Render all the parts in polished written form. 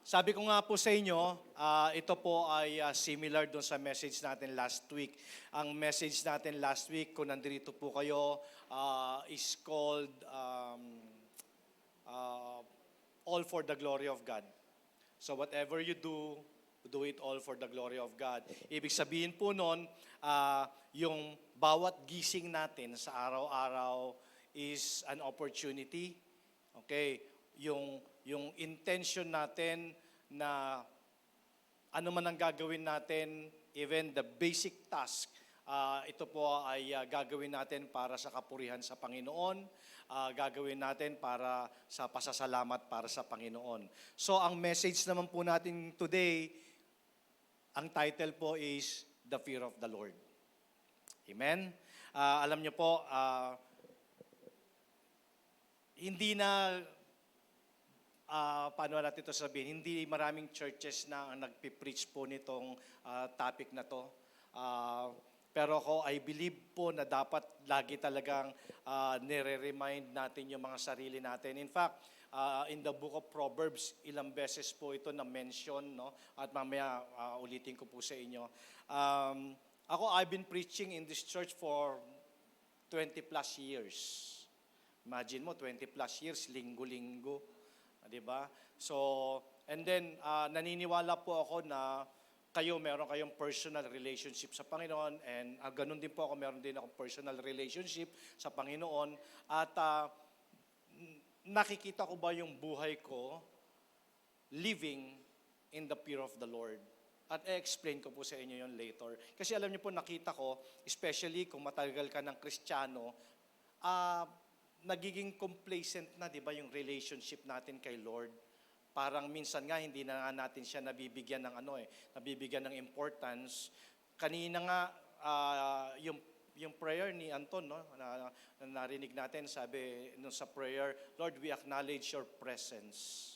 Sabi ko nga po sa inyo, ito po ay similar doon sa message natin last week. Ang message natin last week, kung nandito po kayo, is called uh, All for the Glory of God. So whatever you do it all for the glory of God. Ibig sabihin po nun, yung bawat gising natin sa araw-araw is an opportunity. Okay? Yung intention natin na ano man ang gagawin natin, even the basic task, ito po ay gagawin natin para sa kapurihan sa Panginoon, gagawin natin para sa pasasalamat para sa Panginoon. So ang message naman po natin today, ang title po is The Fear of the Lord. Amen? Alam niyo po, hindi na paano natin ito sabihin, hindi maraming churches na ang nagpipreach po nitong topic na to. Pero ako, I believe po na dapat lagi talagang nire-remind natin yung mga sarili natin. In fact, in the book of Proverbs, ilang beses po ito na-mention, no? At mamaya ulitin ko po sa inyo. I've been preaching in this church for 20 plus years. Imagine mo, 20 plus years, linggo-linggo. Diba? So, and then, naniniwala po ako na meron kayong personal relationship sa Panginoon, and ganun din po ako, meron din akong personal relationship sa Panginoon. At nakikita ko ba yung buhay ko living in the fear of the Lord? At i-explain ko po sa inyo yun later. Kasi alam niyo po, nakita ko, especially kung matagal ka ng Kristiyano, nagiging complacent na, di ba, yung relationship natin kay Lord. Parang minsan nga, hindi na natin siya nabibigyan ng nabibigyan ng importance. Kanina nga, yung prayer ni Anton, no, na narinig natin, sabi nung sa prayer, Lord, we acknowledge your presence.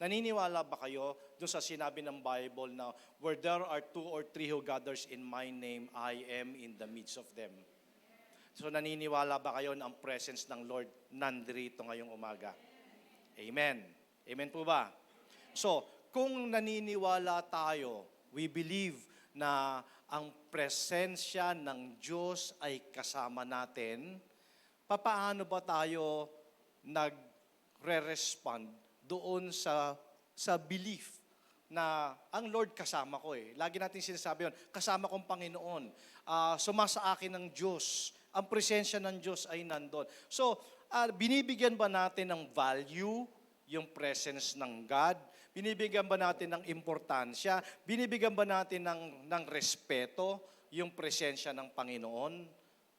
Naniniwala ba kayo dun sa sinabi ng Bible na, where there are 2 or 3 who gathers in my name, I am in the midst of them. So naniniwala ba kayo na ang presence ng Lord nandito ngayong umaga? Amen. Amen po ba? So, kung naniniwala tayo, we believe na ang presensya ng Diyos ay kasama natin, papaano ba tayo nagre-respond doon sa belief na ang Lord kasama ko eh. Lagi natin sinasabi yun, kasama kong Panginoon. Sumasa akin ng Diyos. Ang presensya ng Diyos ay nandun. So, binibigyan ba natin ng value yung presence ng God? Binibigyan ba natin ng importansya? Binibigyan ba natin ng respeto yung presensya ng Panginoon?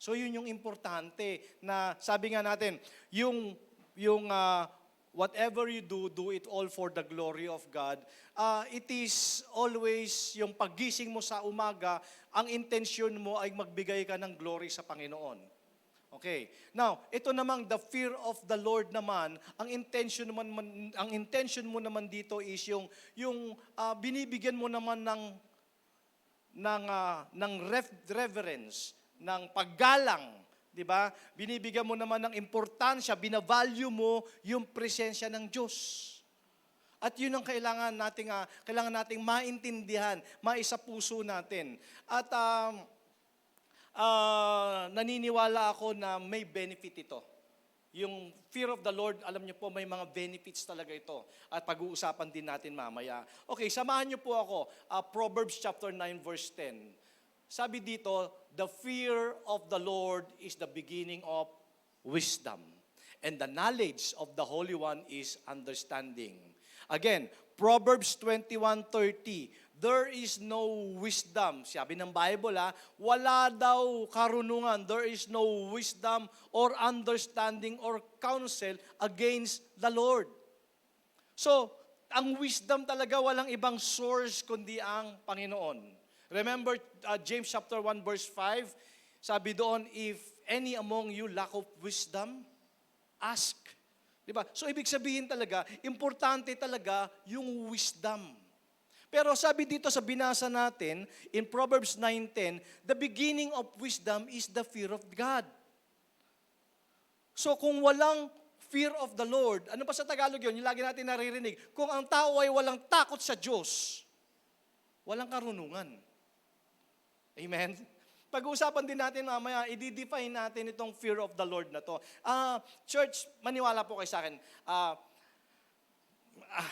So, yun yung importante na sabi nga natin, yung whatever you do it all for the glory of God. It is always yung paggising mo sa umaga, ang intensyon mo ay magbigay ka ng glory sa Panginoon. Okay. Now, ito namang the fear of the Lord naman, ang intention mo naman dito is yung binibigyan mo naman ng reverence, ng paggalang. Diba? Binibigyan mo naman ng importansya, binavalue mo yung presensya ng Diyos. At yun ang kailangan nating maintindihan, maisapuso natin. At naniniwala ako na may benefit ito. Yung fear of the Lord, alam niyo po, may mga benefits talaga ito. At pag-uusapan din natin mamaya. Okay, samahan niyo po ako. Proverbs chapter 9 verse 10. Sabi dito, the fear of the Lord is the beginning of wisdom. And the knowledge of the Holy One is understanding. Again, Proverbs 21:30, there is no wisdom. Sabi ng Bible, wala daw karunungan. There is no wisdom or understanding or counsel against the Lord. So, ang wisdom talaga walang ibang source kundi ang Panginoon. Remember James chapter 1 verse 5, sabi doon, if any among you lack of wisdom, ask. Diba? So ibig sabihin talaga, importante talaga yung wisdom. Pero sabi dito sa binasa natin, in Proverbs 9:10, the beginning of wisdom is the fear of God. So kung walang fear of the Lord. Ano pa sa Tagalog yun? Yung lagi natin naririnig. Kung ang tao ay walang takot sa Diyos, walang karunungan. Amen? Pag-uusapan din natin mamaya, i-define natin itong fear of the Lord na to. Church, maniwala po kayo sa akin.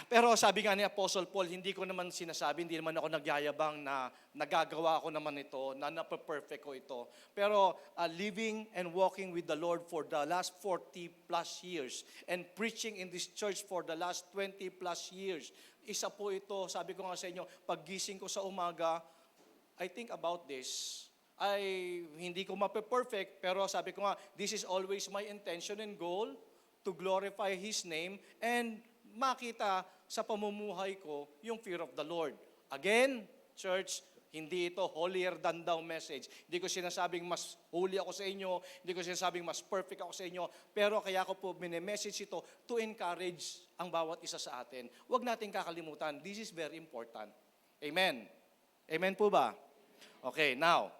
Pero sabi nga ni Apostle Paul, hindi ko naman sinasabi, hindi naman ako nagyayabang na nagagawa ko naman ito, na nape-perfect ko ito. Pero living and walking with the Lord for the last 40 plus years and preaching in this church for the last 20 plus years, isa po ito, sabi ko nga sa inyo, paggising ko sa umaga, I think about this. Ay hindi ko mape-perfect, pero sabi ko nga, this is always my intention and goal to glorify His name and makita sa pamumuhay ko yung fear of the Lord. Again, church, hindi ito holier than thou message. Hindi ko sinasabing mas holy ako sa inyo, hindi ko sinasabing mas perfect ako sa inyo, pero kaya ko po message ito to encourage ang bawat isa sa atin. Huwag natin kakalimutan, this is very important. Amen. Amen po ba? Okay, now,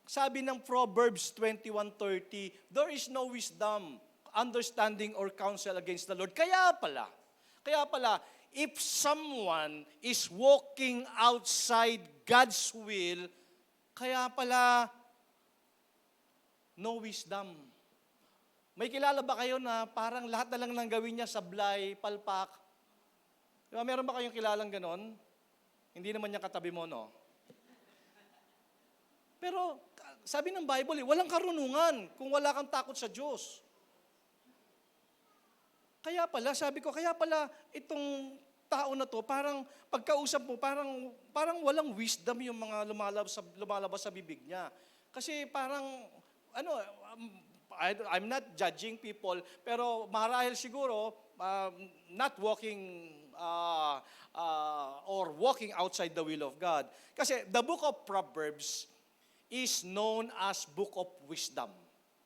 sabi ng Proverbs 21:30, there is no wisdom, understanding, or counsel against the Lord. Kaya pala, if someone is walking outside God's will, kaya pala, no wisdom. May kilala ba kayo na parang lahat na lang nang gawin niya sablay, palpak? Diba, meron ba kayong kilalang ganon? Hindi naman niya katabi mo, no? Pero sabi ng Bible, walang karunungan kung wala kang takot sa Diyos. Kaya pala, sabi ko, itong tao na to, parang pagkausap mo, parang walang wisdom yung mga lumalabas sa bibig niya. Kasi parang, I'm not judging people, pero marahil siguro, not walking or walking outside the will of God. Kasi the book of Proverbs is known as book of wisdom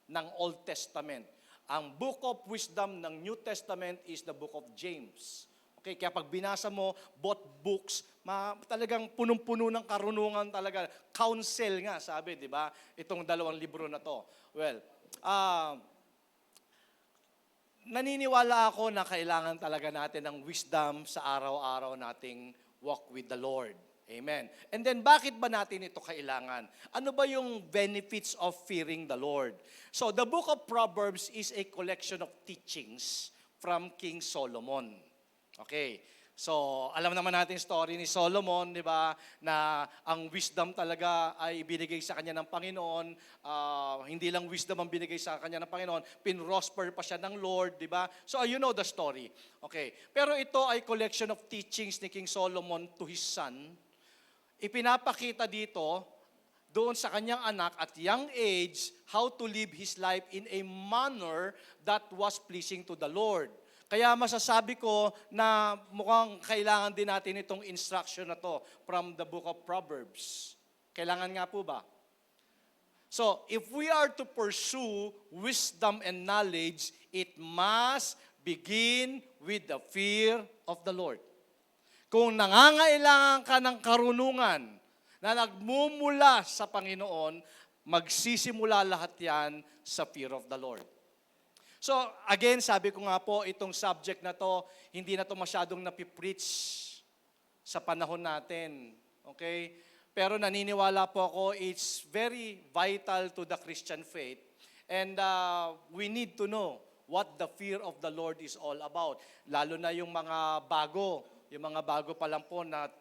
ng Old Testament. Ang book of wisdom ng New Testament is the book of James. Okay, kaya pag binasa mo both books, talagang punong-puno ng karunungan talaga. Counsel nga, sabi, di ba? Itong dalawang libro na to. Well, naniniwala ako na kailangan talaga natin ng wisdom sa araw-araw nating walk with the Lord. Amen. And then, bakit ba natin ito kailangan? Ano ba yung benefits of fearing the Lord? So, the book of Proverbs is a collection of teachings from King Solomon. Okay. So, alam naman natin story ni Solomon, di ba, na ang wisdom talaga ay binigay sa kanya ng Panginoon. Hindi lang wisdom ang binigay sa kanya ng Panginoon, pinrosper pa siya ng Lord, di ba? So, you know the story. Okay. Pero ito ay collection of teachings ni King Solomon to his son. Ipinapakita dito, doon sa kanyang anak at young age, how to live his life in a manner that was pleasing to the Lord. Kaya masasabi ko na mukhang kailangan din natin itong instruction na to from the book of Proverbs. Kailangan nga po ba? So, if we are to pursue wisdom and knowledge, it must begin with the fear of the Lord. Kung nangangailangan ka ng karunungan na nagmumula sa Panginoon, magsisimula lahat yan sa fear of the Lord. So, again, sabi ko nga po, itong subject na to, hindi na to masyadong napipreach sa panahon natin. Okay? Pero naniniwala po ako, it's very vital to the Christian faith. And we need to know what the fear of the Lord is all about. Lalo na yung mga bago pa lang po na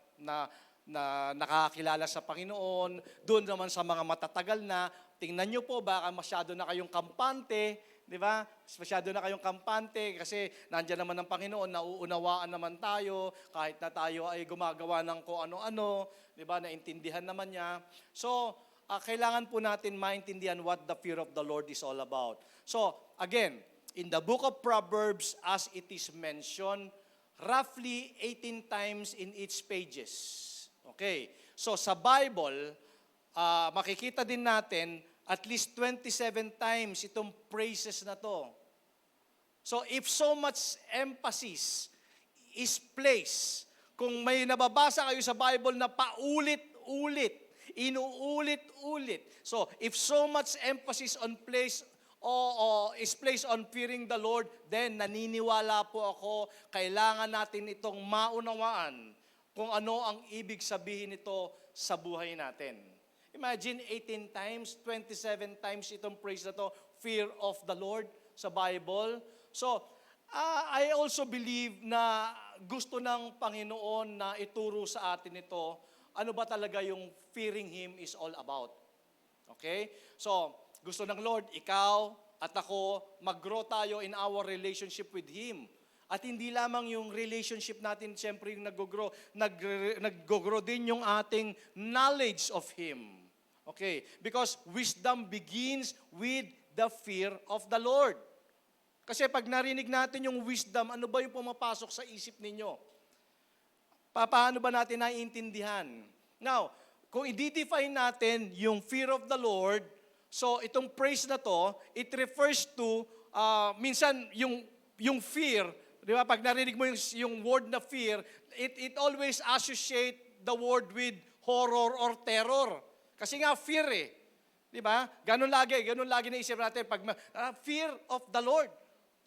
nakakilala sa Panginoon, doon naman sa mga matatagal na, tingnan nyo po, baka masyado na kayong kampante, di ba? Masyado na kayong kampante kasi nandiyan naman ang Panginoon, nauunawaan naman tayo, kahit na tayo ay gumagawa ng kung ano-ano, di ba? Naintindihan naman niya. So, kailangan po natin maintindihan what the fear of the Lord is all about. So, again, in the book of Proverbs, as it is mentioned, roughly 18 times in each pages. Okay. So sa Bible, makikita din natin at least 27 times itong praises na to. So if so much emphasis is placed, kung may nababasa kayo sa Bible na paulit-ulit, inuulit-ulit. So if so much emphasis o is placed on fearing the Lord, then naniniwala po ako, kailangan natin itong maunawaan kung ano ang ibig sabihin nito sa buhay natin. Imagine 18 times, 27 times itong phrase na to, fear of the Lord sa Bible. So, I also believe na gusto ng Panginoon na ituro sa atin ito, ano ba talaga yung fearing Him is all about. Okay? So, gusto ng Lord, ikaw at ako, mag-grow tayo in our relationship with Him. At hindi lamang yung relationship natin, siyempre yung nag-grow din yung ating knowledge of Him. Okay? Because wisdom begins with the fear of the Lord. Kasi pag narinig natin yung wisdom, ano ba yung pumapasok sa isip ninyo? Paano ba natin naiintindihan? Now, kung i-define natin yung fear of the Lord, so itong praise na to, it refers to, minsan yung fear, di ba? Pag narinig mo yung word na fear, it always associate the word with horror or terror. Kasi nga fear eh. Di ba? Ganun lagi naisip natin. Fear of the Lord.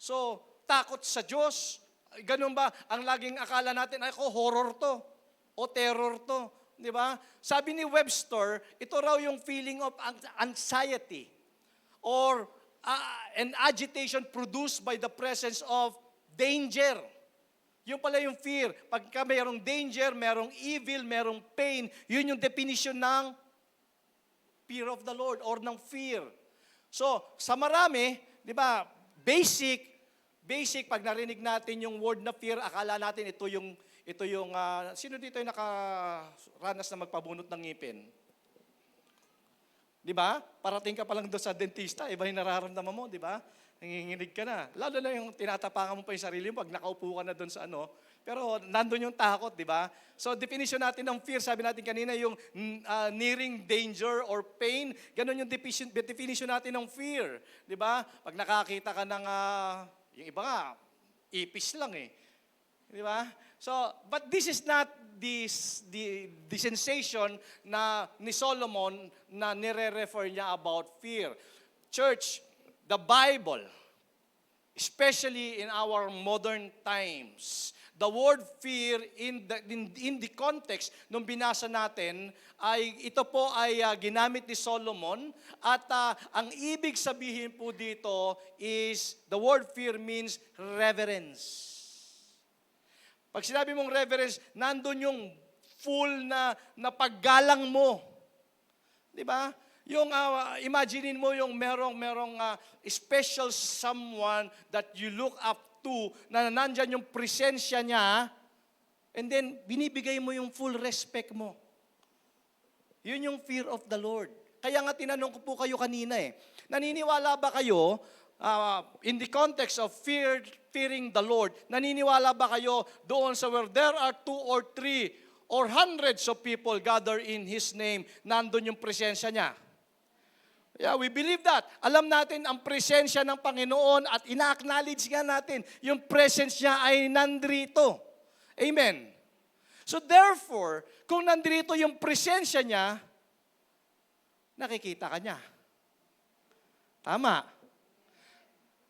So, takot sa Diyos. Ganun ba? Ang laging akala natin, ay horror to. O terror to. Di ba? Sabi ni Webster, ito raw yung feeling of anxiety or an agitation produced by the presence of danger. Yung pala yung fear. Pagka mayroong danger, mayroong evil, mayroong pain, yun yung definition ng fear of the Lord or ng fear. So, sa marami, di ba, basic, pag narinig natin yung word na fear, akala natin ito yung sino dito yung nakaranas na magpabunot ng ngipin? Di ba? Parating ka pa lang doon sa dentista, iba yung nararamdaman mo, di ba? Nanginginig ka na. Lalo na yung tinatapakan mo pa yung sarili mo pag nakaupo ka na doon sa pero nandun yung takot, di ba? So, definition natin ng fear, sabi natin kanina, yung nearing danger or pain, ganun yung definition natin ng fear, di ba? Pag nakakita ka ng, yung iba nga, ipis lang eh. Di ba? So, but this is not the sensation na ni Solomon na nire-refer niya about fear. Church, the Bible, especially in our modern times, the word fear in the context nung binasa natin ay ito po ay ginamit ni Solomon at ang ibig sabihin po dito is the word fear means reverence. Pag sinabi mong reverence, nandun yung full na paggalang mo. Di ba? Yung imaginein mo yung merong special someone that you look up to, na nandyan yung presensya niya, and then binibigay mo yung full respect mo. Yun yung fear of the Lord. Kaya nga tinanong ko po kayo kanina naniniwala ba kayo, in the context of fearing the Lord, naniniwala ba kayo doon sa where there are 2 or 3 or hundreds of people gather in His name, nandun yung presensya niya? Yeah, we believe that. Alam natin ang presensya ng Panginoon at ina-acknowledge nga natin yung presence niya ay nandito. Amen. So therefore, kung nandito yung presensya niya, nakikita ka niya. Tama.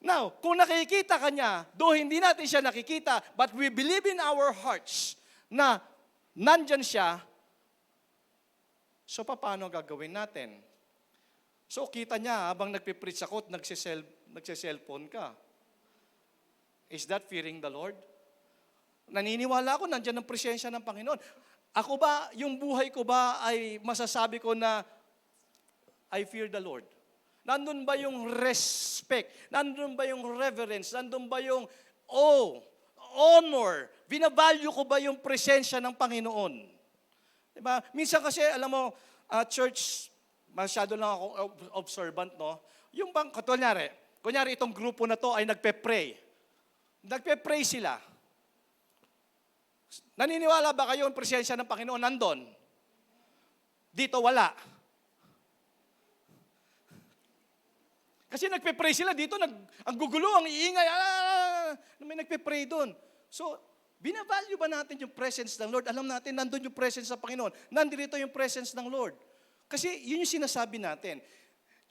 Now, kung nakikita ka niya, though hindi natin siya nakikita, but we believe in our hearts na nandyan siya, so paano gagawin natin? So, kita niya habang nagpipreach ako at nagsiselfone ka. Is that fearing the Lord? Naniniwala ako, nandyan ang presensya ng Panginoon. Ako ba, yung buhay ko ba ay masasabi ko na I fear the Lord? Nandun ba yung respect? Nandun ba yung reverence? Nandun ba yung honor? Binavalue ko ba yung presensya ng Panginoon? Diba? Minsan kasi, alam mo, church, masyado lang ako observant, no? Yung bang, kunyari itong grupo na to ay nagpe-pray. Nagpe-pray sila. Naniniwala ba kayo ang presensya ng Panginoon nandun? Dito wala. Kasi nagpe-pray sila dito, ang gugulo, ang iingay, may nagpe-pray doon. So, binavalue ba natin yung presence ng Lord? Alam natin, nandun yung presence ng Panginoon. Nandito yung presence ng Lord. Kasi yun yung sinasabi natin.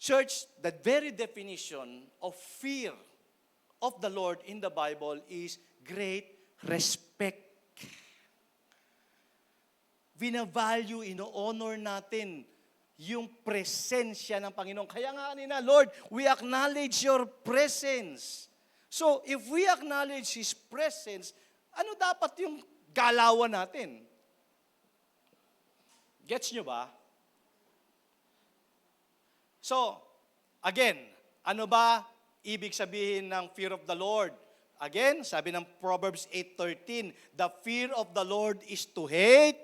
Church, the very definition of fear of the Lord in the Bible is great respect. Binavalue, ino-honor natin yung presensya ng Panginoon. Kaya nga kanina, Lord, we acknowledge your presence. So, if we acknowledge His presence, ano dapat yung galawan natin? Gets nyo ba? So, again, ano ba ibig sabihin ng fear of the Lord? Again, sabi ng Proverbs 8:13, the fear of the Lord is to hate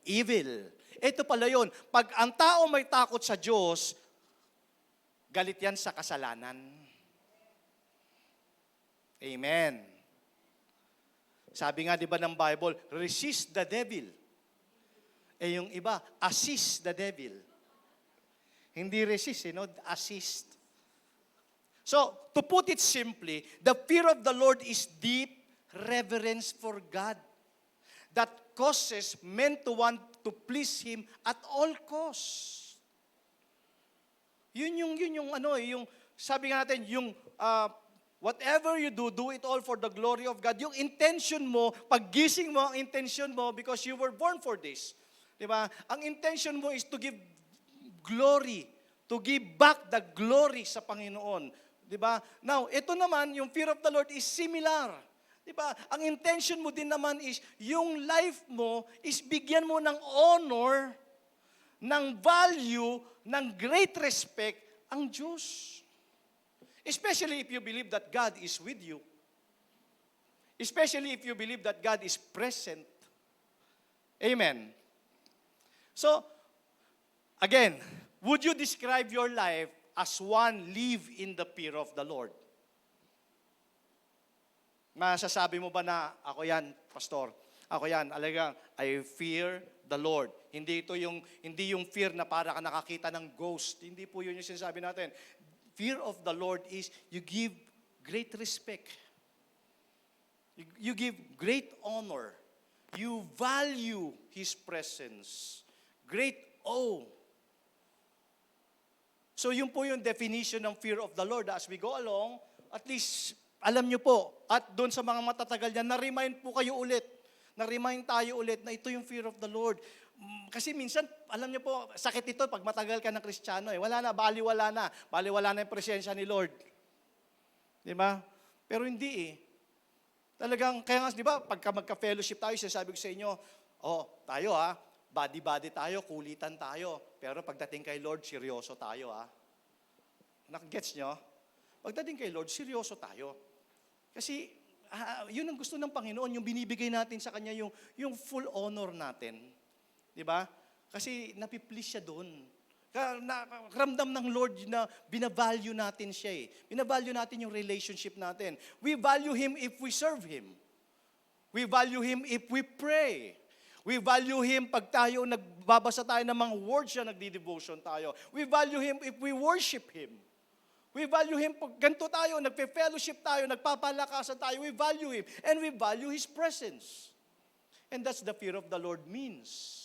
evil. Ito pala yun. Pag ang tao may takot sa Diyos, galit yan sa kasalanan. Amen. Sabi nga, di ba ng Bible, resist the devil. Eh yung iba, assist the devil. Hindi resist, assist. So, to put it simply, the fear of the Lord is deep reverence for God that causes men to want to please Him at all costs. Yun yung sabi nga natin, yung whatever you do, do it all for the glory of God. Yung intention mo, paggising mo, ang intention mo, because you were born for this. Di ba? Ang intention mo is to give glory, to give back the glory sa Panginoon. Di ba? Now, ito naman, yung fear of the Lord is similar. Di ba? Ang intention mo din naman is, yung life mo is bigyan mo ng honor, ng value, ng great respect ang Diyos. Especially if you believe that God is with you. Especially if you believe that God is present. Amen. So, again, would you describe your life as one live in the fear of the Lord? Masasabi mo ba na, ako yan, pastor, ako yan, alagang, I fear the Lord. Hindi yung fear na para ka nakakita ng ghost. Hindi po yun yung sinasabi natin. Fear of the Lord is, you give great respect. You give great honor. You value His presence. Great awe. So yun po yung definition ng fear of the Lord. As we go along, at least alam nyo po, at doon sa mga matatagal niya, na-remind po kayo ulit. Na-remind tayo ulit na ito yung fear of the Lord. Kasi minsan, alam nyo po, sakit ito pag matagal ka ng Kristiyano. Wala na, baliwala na. Baliwala na yung presensya ni Lord. Di ba? Pero hindi eh. Talagang, kaya nga, di ba, pagka magka-fellowship tayo, sinasabi ko sa inyo, tayo body-body tayo, kulitan tayo. Pero pagdating kay Lord, seryoso tayo Nakagets nyo? Pagdating kay Lord, seryoso tayo. Kasi, yun ang gusto ng Panginoon, yung binibigay natin sa Kanya, yung full honor natin. Di ba? Kasi napiplease siya doon. Ramdam ng Lord na binavalue natin siya Binavalue natin yung relationship natin. We value Him if we serve Him. We value Him if we pray. We value Him pag tayo nagbabasa tayo ng mga words siya, nagdi-devotion tayo. We value Him if we worship Him. We value Him pag ganito tayo, nagpe-fellowship tayo, nagpapalakasan tayo. We value Him and we value His presence. And that's the fear of the Lord means.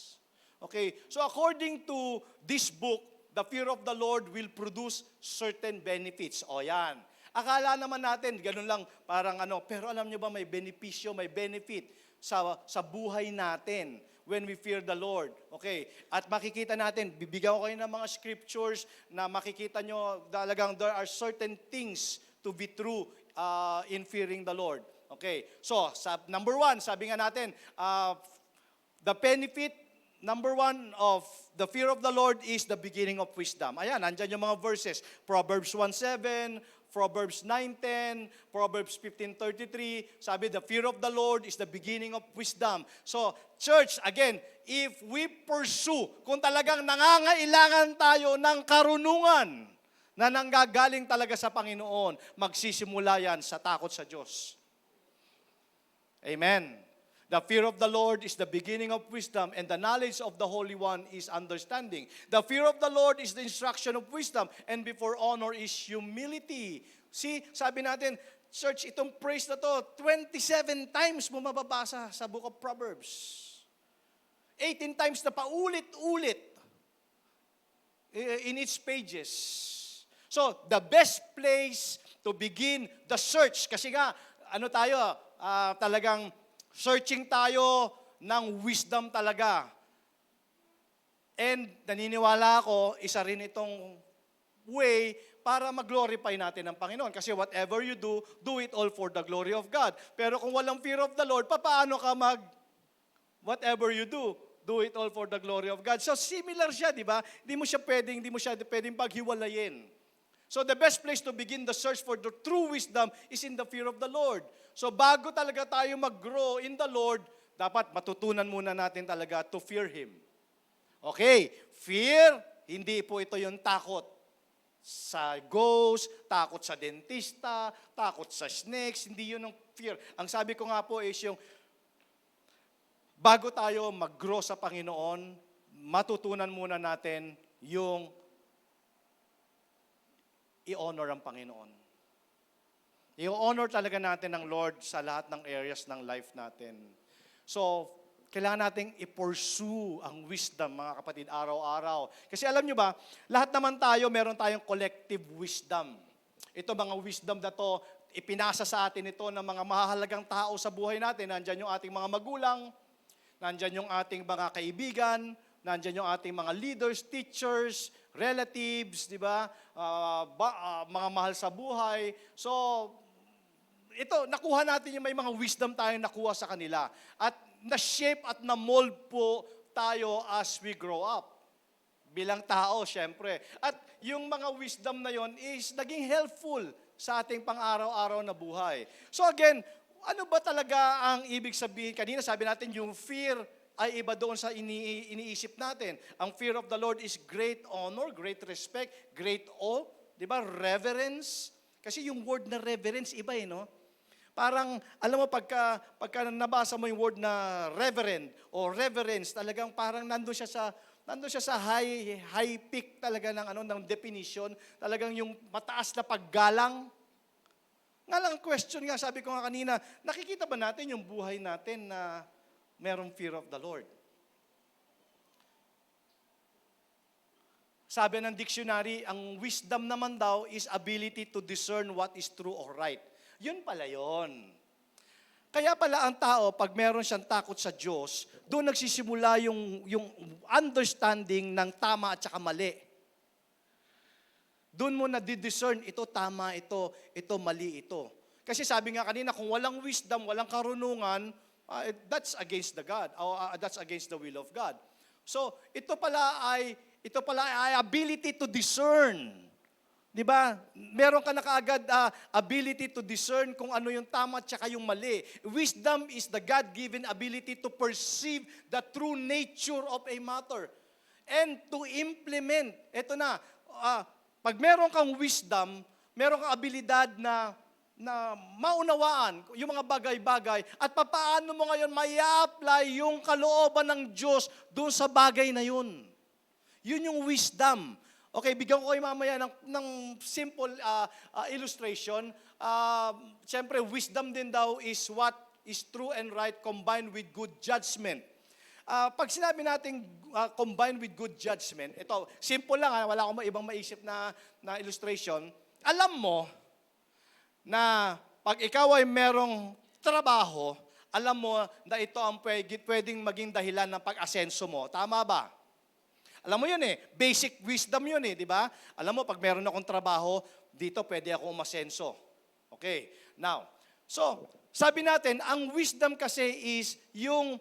Okay, so according to this book, the fear of the Lord will produce certain benefits. O yan. Akala naman natin, ganun lang, parang pero alam nyo ba may benepisyo, may benefit sa buhay natin when we fear the Lord. Okay, at makikita natin, bibigyan ko kayo ng mga scriptures na makikita nyo talagang there are certain things to be true in fearing the Lord. Okay, so number 1, sabi nga natin, the benefit, number 1 of the fear of the Lord is the beginning of wisdom. Ayan, nandyan yung mga verses. Proverbs 1:7, Proverbs 9:10, Proverbs 15:33. Sabi, the fear of the Lord is the beginning of wisdom. So, church, again, if we pursue, kung talagang nangangailangan tayo ng karunungan na nanggagaling talaga sa Panginoon, magsisimula yan sa takot sa Diyos. Amen. The fear of the Lord is the beginning of wisdom, and the knowledge of the Holy One is understanding. The fear of the Lord is the instruction of wisdom, and before honor is humility. See, sabi natin, church, itong praise na to, 27 times mo mababasa sa book of Proverbs. 18 times na paulit-ulit in its pages. So, the best place to begin the search, kasi nga, talagang searching tayo ng wisdom talaga. And naniniwala ako, isa rin itong way para mag-glorify natin ang Panginoon. Kasi whatever you do it all for the glory of God. Pero kung walang fear of the Lord, paano ka whatever you do it all for the glory of God. So similar siya, di ba? Hindi mo siya pwedeng paghiwalayin. So the best place to begin the search for the true wisdom is in the fear of the Lord. So bago talaga tayo mag-grow in the Lord, dapat matutunan muna natin talaga to fear Him. Okay, fear, hindi po ito yung takot sa ghost, takot sa dentista, takot sa snakes, hindi yun ang fear. Ang sabi ko nga po is yung bago tayo mag-grow sa Panginoon, matutunan muna natin yung i-honor ang Panginoon. I-honor talaga natin ang Lord sa lahat ng areas ng life natin. So, kailangan nating i-pursue ang wisdom, mga kapatid, araw-araw. Kasi alam nyo ba, lahat naman tayo, meron tayong collective wisdom. Ito mga wisdom na to, ipinasa sa atin ito ng mga mahalagang tao sa buhay natin. Nandyan yung ating mga magulang, nandyan yung ating mga kaibigan, nandyan yung ating mga leaders, teachers, relatives, di ba? Mga mahal sa buhay. So, ito, nakuha natin yung may mga wisdom tayong nakuha sa kanila. At na-shape at na-mold po tayo as we grow up. Bilang tao, syempre. At yung mga wisdom na yon is naging helpful sa ating pang-araw-araw na buhay. So again, ano ba talaga ang ibig sabihin? Kanina sabi natin yung fear ay iba doon sa iniisip natin. Ang fear of the Lord is great honor, great respect, great awe, di ba? Reverence. Kasi yung word na reverence, iba no? Parang, alam mo, pagka nabasa mo yung word na reverend o reverence, talagang parang nandun siya sa high peak talaga ng definition. Talagang yung mataas na paggalang. Nga lang, question nga, sabi ko nga kanina, nakikita ba natin yung buhay natin na merong fear of the Lord? Sabi ng dictionary, ang wisdom naman daw is ability to discern what is true or right. Yun pala yun. Kaya pala ang tao, pag meron siyang takot sa Diyos, doon nagsisimula yung understanding ng tama at saka mali. Doon mo na-discern, ito tama, ito mali ito. Kasi sabi nga kanina, kung walang wisdom, walang karunungan, that's against the God, that's against the will of God. So, ito pala ay ability to discern. Di ba? Meron ka na kaagad ability to discern kung ano yung tama at saka yung mali. Wisdom is the God-given ability to perceive the true nature of a matter and to implement. Ito na, pag meron kang wisdom, meron kang abilidad na maunawaan yung mga bagay-bagay at paano mo ngayon may-apply yung kalooban ng Diyos doon sa bagay na yun. Yun yung wisdom. Okay, bigyan ko kayo mamaya ng simple illustration. Siyempre, wisdom din daw is what is true and right combined with good judgment. Pag sinabi natin combined with good judgment, ito, simple lang, wala akong ibang maisip na illustration. Alam mo na pag ikaw ay merong trabaho, alam mo na ito ang pwedeng maging dahilan ng pag-asenso mo. Tama ba? Alam mo yun basic wisdom yun di ba? Alam mo, pag meron akong trabaho, dito pwede ako umasenso. Okay, now, so, sabi natin, ang wisdom kasi is yung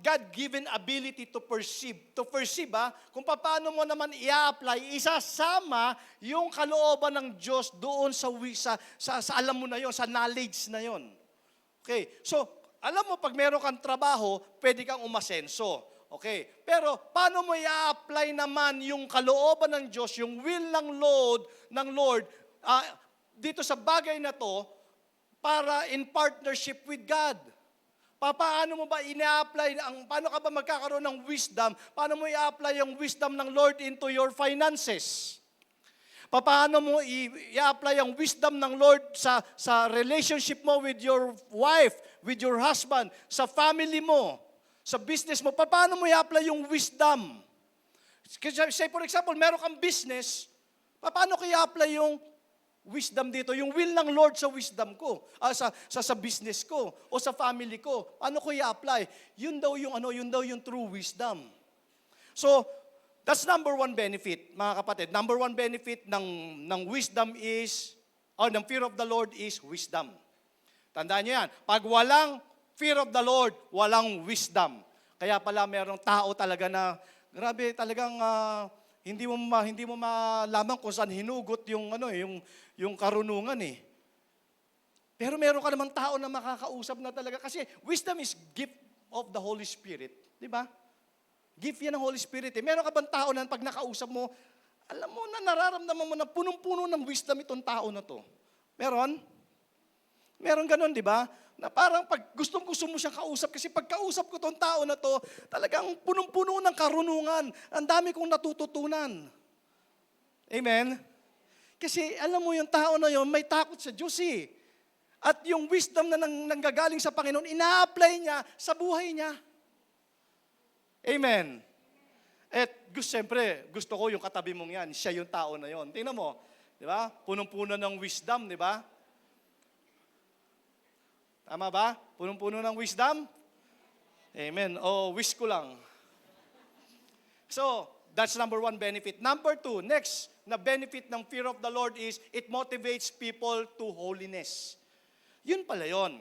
God-given ability to perceive. To perceive, kung paano mo naman i-apply, isasama yung kalooban ng Diyos doon sa alam mo na yon, sa knowledge na yon. Okay, so, alam mo, pag meron kang trabaho, pwede kang umasenso. Okay, pero paano mo i-apply naman yung kalooban ng Diyos, yung will ng Lord dito sa bagay na to para in partnership with God? Paano mo ba ina-apply, paano ka ba magkakaroon ng wisdom? Paano mo i-apply yung wisdom ng Lord into your finances? Paano mo i-apply ang wisdom ng Lord sa relationship mo with your wife, with your husband, sa family mo? Sa business mo, paano mo i-apply yung wisdom? Say for example, meron kang business, Paano ko i-apply yung wisdom dito, yung will ng Lord sa wisdom ko, sa business ko, o sa family ko? Paano ko i-apply? Yun daw yung true wisdom. So, that's number one benefit, mga kapatid. Number one benefit ng wisdom is, ng fear of the Lord is wisdom. Tandaan niyo yan. Pag walang fear of the Lord, walang wisdom. Kaya pala merong tao talaga na, grabe, talagang hindi mo malaman kung saan hinugot yung karunungan eh. Pero meron ka namang tao na makakausap na talaga. Kasi wisdom is gift of the Holy Spirit. Di ba? Gift yan ng Holy Spirit eh. Meron ka bang tao na pag nakausap mo, alam mo na nararamdaman mo na punong-puno ng wisdom itong tao na to? Meron? Meron ganun, di ba? Na parang pag gustong-gusto mo siyang kausap, kasi pag kausap ko itong tao na to, talagang punong-puno ng karunungan. Ang dami kong natututunan. Amen? Kasi alam mo yung tao na yun, may takot sa Diyos eh. At yung wisdom na nanggagaling sa Panginoon, ina-apply niya sa buhay niya. Amen. At siyempre, gusto ko yung katabi mong yan, siya yung tao na yon. Tingnan mo, di ba? Punong-puno ng wisdom, di ba? Tama ba? Punong-puno ng wisdom? Amen. Wish ko lang. So, that's number one benefit. Number two, next na benefit ng fear of the Lord is it motivates people to holiness. Yun pala yun.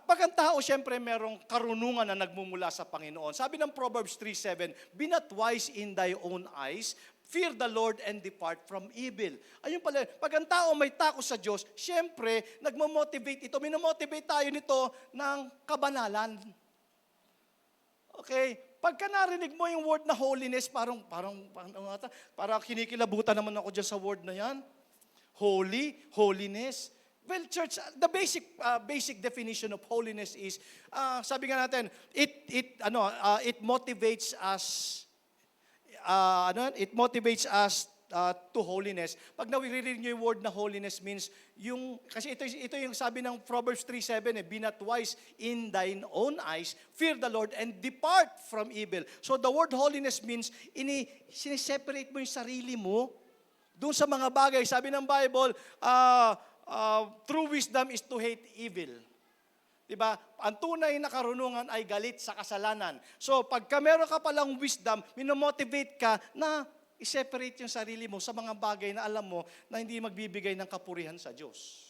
Pag ang tao, siyempre, merong karunungan na nagmumula sa Panginoon. Sabi ng Proverbs 3:7, be not wise in thy own eyes, fear the Lord and depart from evil. Ayun pala, pag ang tao may takot sa Diyos, siyempre, nagmo-motivate ito. Minomotivate tayo nito ng kabanalan. Okay? Pagka narinig mo yung word na holiness, parang kinikilabutan naman ako dyan sa word na yan. Holy, holiness. Well, church, the basic definition of holiness is, sabi nga natin, it motivates us. It motivates us to holiness. Pag naririnig niyo yung word na holiness means kasi ito yung sabi ng Proverbs 3:7 be not wise in thine own eyes, fear the Lord and depart from evil. So the word holiness means sineseparate mo yung sarili mo doon sa mga bagay. Sabi ng Bible, true wisdom is to hate evil. Diba? Ang tunay na karunungan ay galit sa kasalanan. So, pagka meron ka palang wisdom, minomotivate ka na i-separate yung sarili mo sa mga bagay na alam mo na hindi magbibigay ng kapurihan sa Diyos.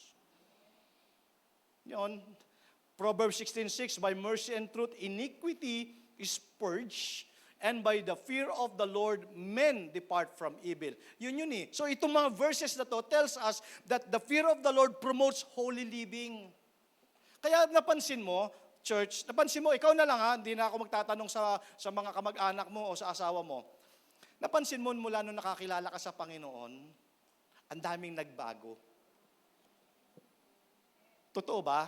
Yun. Proverbs 16:6, by mercy and truth, iniquity is purged, and by the fear of the Lord, men depart from evil. Yun eh. So, itong mga verses na to tells us that the fear of the Lord promotes holy living. Kaya napansin mo, church, ikaw na lang hindi na ako magtatanong sa mga kamag-anak mo o sa asawa mo. Napansin mo mula nung nakakilala ka sa Panginoon, ang daming nagbago. Totoo ba?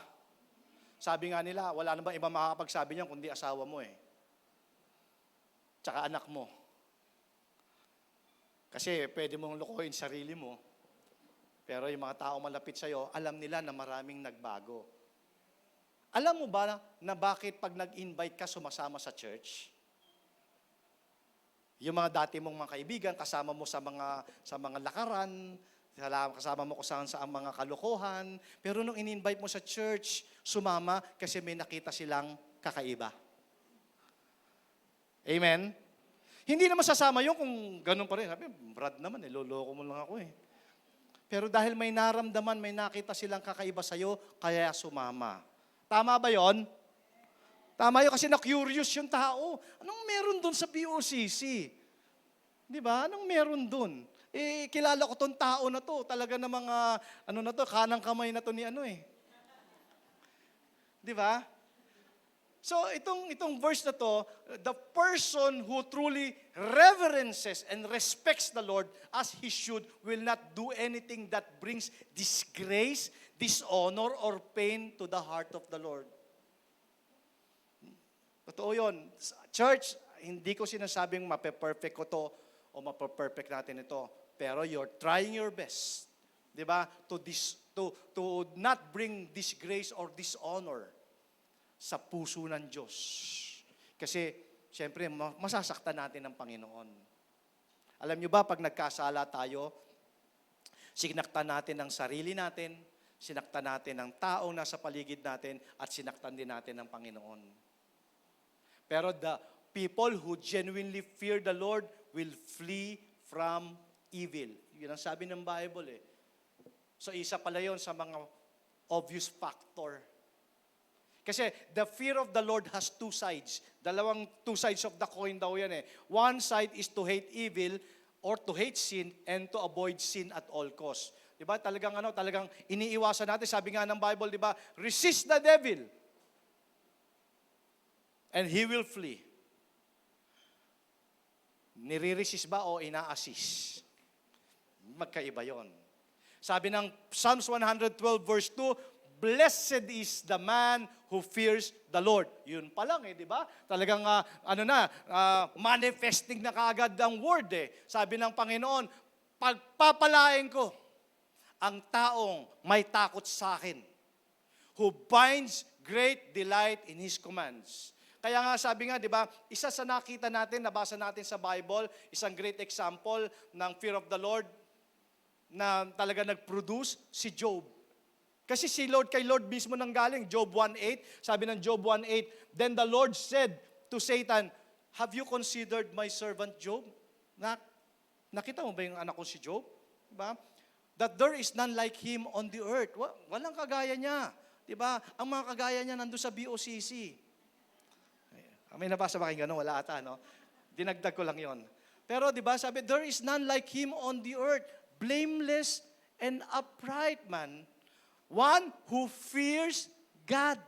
Sabi nga nila, wala na bang iba makakapagsabi niyan kundi asawa mo eh. Tsaka anak mo. Kasi pwede mong lokohin sarili mo, pero yung mga tao malapit sa'yo, alam nila na maraming nagbago. Alam mo ba na bakit pag nag-invite ka sumasama sa church? Yung mga dati mong mga kaibigan, kasama mo sa mga lakaran, kasama mo kung saan mga kalokohan, pero nung in-invite mo sa church, sumama kasi may nakita silang kakaiba. Amen? Hindi naman sasama yun kung ganun pa rin. Sabi, Brad naman, loloko mo lang ako eh. Pero dahil may naramdaman, may nakita silang kakaiba sa'yo, kaya sumama. Tama ba yon? Tama yun kasi na-curious yung tao. Anong meron doon sa POCC? Di ba? Anong meron doon? Kilala ko tong tao na to. Talaga na mga, kanang kamay na to ni Di ba? So, itong verse na to, the person who truly reverences and respects the Lord as he should will not do anything that brings disgrace, dishonor, or pain to the heart of the Lord. Totoo yun. Church, hindi ko sinasabing mape-perfect ko to o mape-perfect natin ito. Pero you're trying your best. Di ba? To not bring disgrace or dishonor sa puso ng Diyos. Kasi, siyempre, masasaktan natin ng Panginoon. Alam nyo ba, pag nagkasala tayo, Sinaktan natin ang sarili natin, sinaktan natin ang taong nasa paligid natin, at sinaktan din natin ang Panginoon. Pero the people who genuinely fear the Lord will flee from evil. Yun ang sabi ng Bible eh. So isa pala yun sa mga obvious factor. Kasi the fear of the Lord has two sides. Two sides of the coin daw yan eh. One side is to hate evil or to hate sin and to avoid sin at all costs. Diba? Talagang iniiwasan natin. Sabi nga ng Bible, diba? Resist the devil and he will flee. Nire-resist ba o ina-assist? Magkaiba yon. Sabi ng Psalms 112 verse 2, blessed is the man who fears the Lord. Yun pa lang di ba? Talagang manifesting na kaagad ang word eh. Sabi ng Panginoon, pagpapalain ko ang taong may takot sa akin, who finds great delight in His commands. Kaya nga sabi nga, di ba, isa sa nakita natin, nabasa natin sa Bible, isang great example ng fear of the Lord na talaga nag-produce, si Job. Kasi kay Lord mismo nanggaling, Job 1:8, sabi ng Job 1:8, then the Lord said to Satan, have you considered my servant Job? Nakita mo ba yung anak ko si Job? Diba? That there is none like him on the earth. Walang kagaya niya. Diba? Ang mga kagaya niya nandun sa BOCC. May nabasa ba kayong gano'n? Wala ata, no? Dinagdag ko lang yon. Pero diba, sabi, there is none like him on the earth, blameless and upright man, one who fears God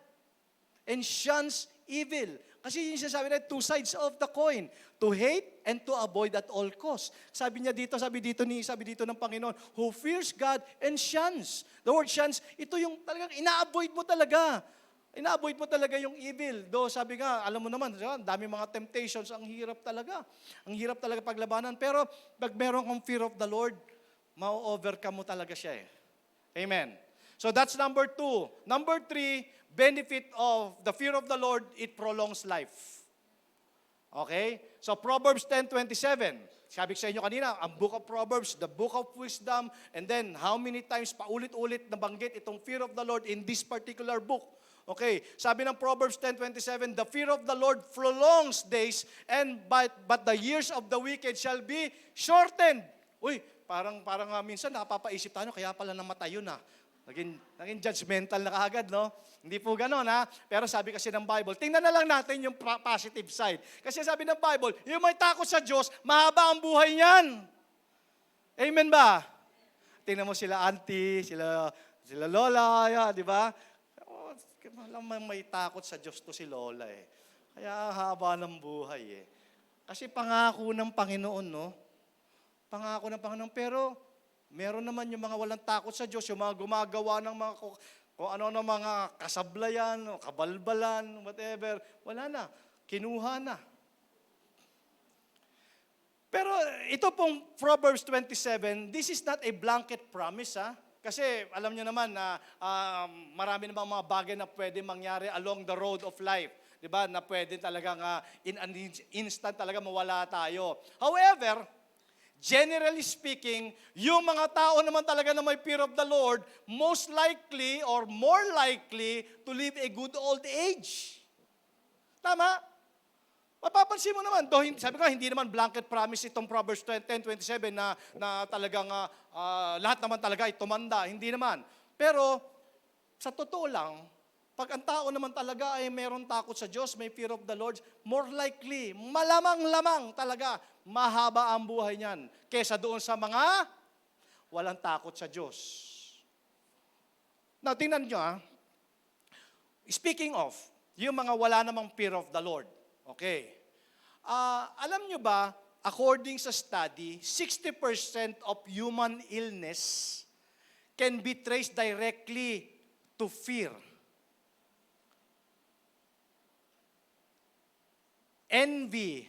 and shuns evil. Kasi yung sinasabi na, two sides of the coin. To hate and to avoid at all costs. Sabi dito ng Panginoon, who fears God and shuns. The word shuns, ito yung talagang ina-avoid mo talaga. Ina-avoid mo talaga yung evil. Do sabi nga, alam mo naman, dami mga temptations, ang hirap talaga. Ang hirap talaga paglabanan. Pero pag meron kang fear of the Lord, ma-overcome mo talaga siya eh. Amen. So that's number 2. Number 3, benefit of the fear of the Lord, it prolongs life. Okay? So Proverbs 10:27. Sabi ko sa inyo kanina, ang book of Proverbs, the book of wisdom, and then how many times paulit-ulit nabanggit itong fear of the Lord in this particular book. Okay, sabi ng Proverbs 10:27, the fear of the Lord prolongs days, but the years of the wicked shall be shortened. Uy, parang minsan napapaisip tayo, kaya pala namatay yun Naging judgmental na kaagad, no? Hindi po gano'n, ha? Pero sabi kasi ng Bible, tingnan na lang natin yung positive side. Kasi sabi ng Bible, yung may takot sa Diyos, mahaba ang buhay niyan. Amen ba? Tingnan mo sila auntie, sila lola, di ba? Alam mo, may takot sa Diyos to si lola eh. Kaya haba ng buhay eh. Kasi pangako ng Panginoon, no? Pangako ng Panginoon, pero meron naman yung mga walang takot sa Diyos, yung mga gumagawa ng mga kung ano ng mga kasablayan, kabalbalan, whatever. Wala na. Kinuha na. Pero ito pong Proverbs 27, this is not a blanket promise, ha? Kasi alam nyo naman na marami namang mga bagay na pwede mangyari along the road of life. Diba? Na pwede talagang in an instant talaga mawala tayo. However, generally speaking, yung mga tao naman talaga na may fear of the Lord, most likely or more likely to live a good old age. Tama? Mapapansin mo naman, sabi ko, hindi naman blanket promise itong Proverbs 10:27 na talagang lahat naman talaga ay tumanda. Hindi naman. Pero, sa totoo lang, pag ang tao naman talaga ay mayroong takot sa Diyos, may fear of the Lord, more likely, malamang talaga, mahaba ang buhay niyan kesa doon sa mga walang takot sa Diyos. Now, tingnan nyo Speaking of, yung mga wala namang fear of the Lord. Okay. Alam nyo ba, according sa study, 60% of human illness can be traced directly to fear. Envy,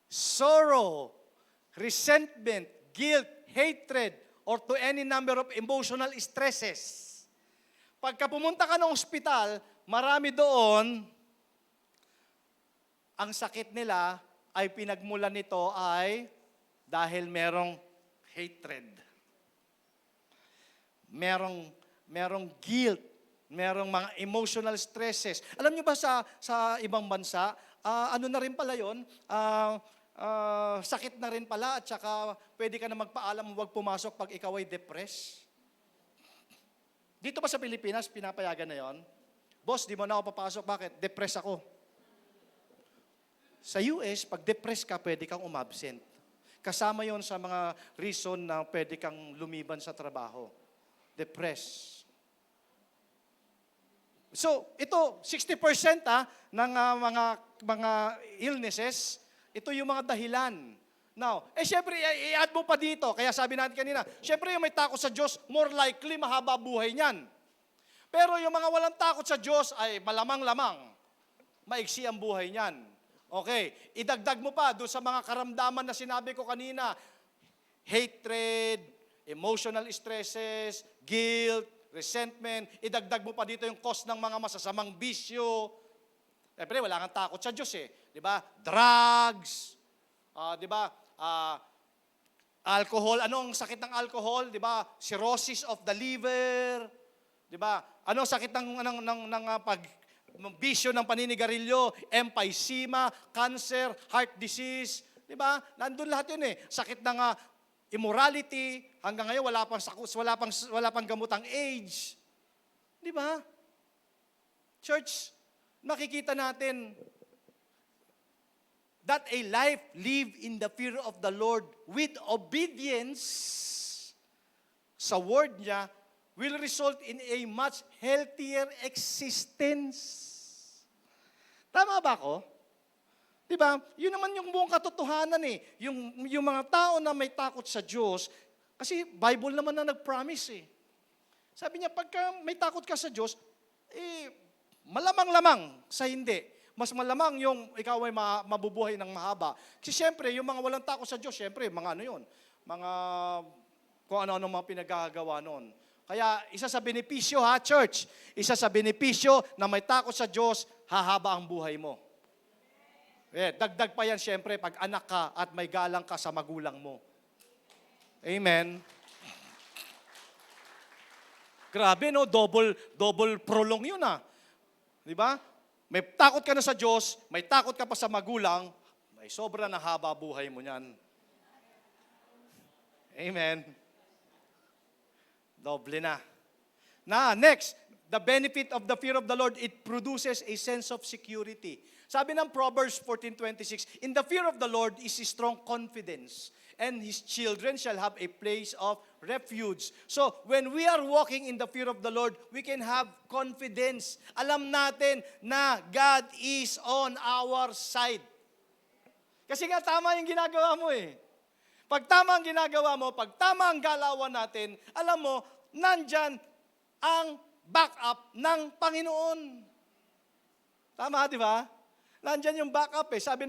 sorrow, resentment, guilt, hatred, or to any number of emotional stresses. Pagka pumunta ka ng ospital, marami doon, ang sakit nila ay pinagmulan nito ay dahil merong hatred. merong guilt, merong mga emotional stresses. Alam niyo ba sa ibang bansa, ano na rin pala yun, sakit na rin pala at saka pwede ka na magpaalam huwag pumasok pag ikaw ay depressed. Dito ba sa Pilipinas, pinapayagan na yon? Boss, di mo na ako papasok. Bakit? Depressed ako. Sa US, pag depressed ka, pwede kang umabsent. Kasama yon sa mga reason na pwede kang lumiban sa trabaho. Depressed. So, ito, 60% ng mga illnesses, ito yung mga dahilan. Now, syempre, i-add mo pa dito. Kaya sabi natin kanina, syempre yung may takot sa Diyos, more likely mahaba buhay niyan. Pero yung mga walang takot sa Diyos ay malamang-lamang. Maiksi ang buhay niyan. Okay, idagdag mo pa doon sa mga karamdaman na sinabi ko kanina. Hatred, emotional stresses, guilt, resentment. Idagdag mo pa dito yung cause ng mga masasamang bisyo. Siyempre, wala kang takot sa Diyos eh. Di ba? Drugs. Di ba? Alcohol. Ano ang sakit ng alcohol? Di ba? Cirrhosis of the liver. Di ba? Ano ang sakit ng bisyo ng paninigarilyo? Emphysema, cancer, heart disease. Di ba? Nandun lahat yun eh. Sakit ng immorality. Hanggang ngayon wala pang gamotang age. Di ba? Church, nakikita natin that a life lived in the fear of the Lord with obedience sa word niya will result in a much healthier existence. Tama ba ako? Diba? Yun naman yung buong katotohanan eh. Yung mga tao na may takot sa Diyos, kasi Bible naman na nag-promise eh. Sabi niya, pagka may takot ka sa Diyos, malamang-lamang sa hindi. Mas malamang yung ikaw ay mabubuhay ng mahaba. Kasi siyempre, yung mga walang takot sa Diyos, siyempre, mga ano yun, mga kung ano-ano mga pinagagawa noon. Kaya isa sa benepisyo church, isa sa benepisyo na may takot sa Diyos, hahaba ang buhay mo. Dagdag pa yan siyempre pag anak ka at may galang ka sa magulang mo. Amen. Grabe no, double prolong yun Di ba? May takot ka na sa Diyos, may takot ka pa sa magulang, may sobra na haba buhay mo niyan. Amen. Doble na. Next, the benefit of the fear of the Lord, it produces a sense of security. Sabi ng Proverbs 14:26, in the fear of the Lord is a strong confidence, and His children shall have a place of refuge. So, when we are walking in the fear of the Lord, we can have confidence. Alam natin na God is on our side. Kasi nga tama yung ginagawa mo eh. Pag tama ang ginagawa mo, pag tama ang galawan natin, alam mo, nandyan ang backup ng Panginoon. Tama, di ba? Nandyan yung backup eh. Sabi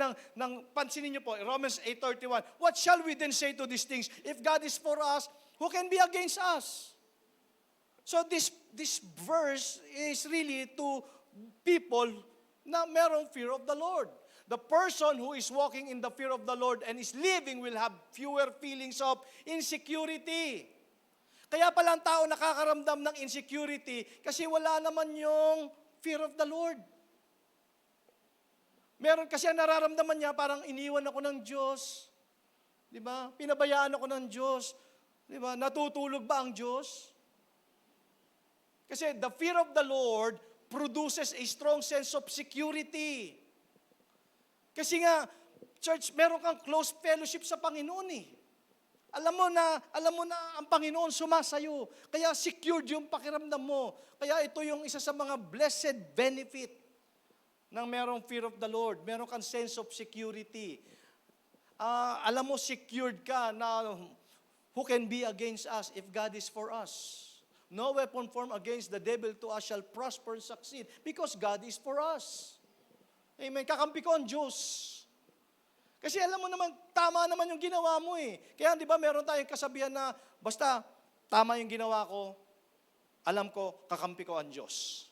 pansinin niyo po, Romans 8:31, what shall we then say to these things? If God is for us, who can be against us? So this verse is really to people na merong fear of the Lord. The person who is walking in the fear of the Lord and is living will have fewer feelings of insecurity. Kaya pala ang tao nakakaramdam ng insecurity kasi wala naman yung fear of the Lord. Meron kasi ang nararamdaman niya, parang iniwan ako ng Diyos. Di ba? Pinabayaan ako ng Diyos. Di ba? Natutulog ba ang Diyos? Kasi the fear of the Lord produces a strong sense of security. Kasi nga, church, meron kang close fellowship sa Panginoon eh. Alam mo na ang Panginoon sumasayo. Kaya secured yung pakiramdam mo. Kaya ito yung isa sa mga blessed benefit ng merong fear of the Lord. Meron kang sense of security. Alam mo, secured ka na who can be against us if God is for us? No weapon formed against the devil to us shall prosper and succeed because God is for us. Amen. Kakampi ko ang Diyos. Kasi alam mo naman, tama naman yung ginawa mo eh. Kaya di ba meron tayong kasabihan na basta tama yung ginawa ko, alam ko, kakampi ko ang Diyos.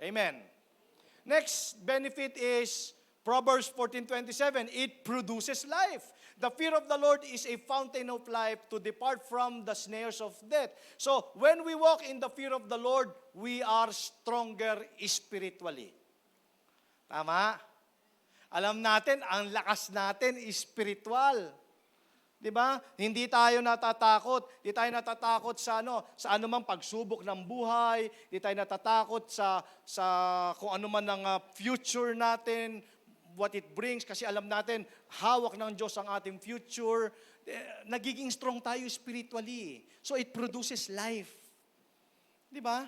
Amen. Next benefit is Proverbs 14:27, it produces life. The fear of the Lord is a fountain of life to depart from the snares of death. So, when we walk in the fear of the Lord, we are stronger spiritually. Tama? Alam natin, ang lakas natin is spiritual. 'Di ba? Hindi tayo natatakot. Hindi tayo natatakot sa anumang pagsubok ng buhay. Hindi tayo natatakot sa kung ano man ang future natin, what it brings, kasi alam natin, hawak ng Diyos ang ating future. Nagiging strong tayo spiritually. So it produces life. 'Di ba?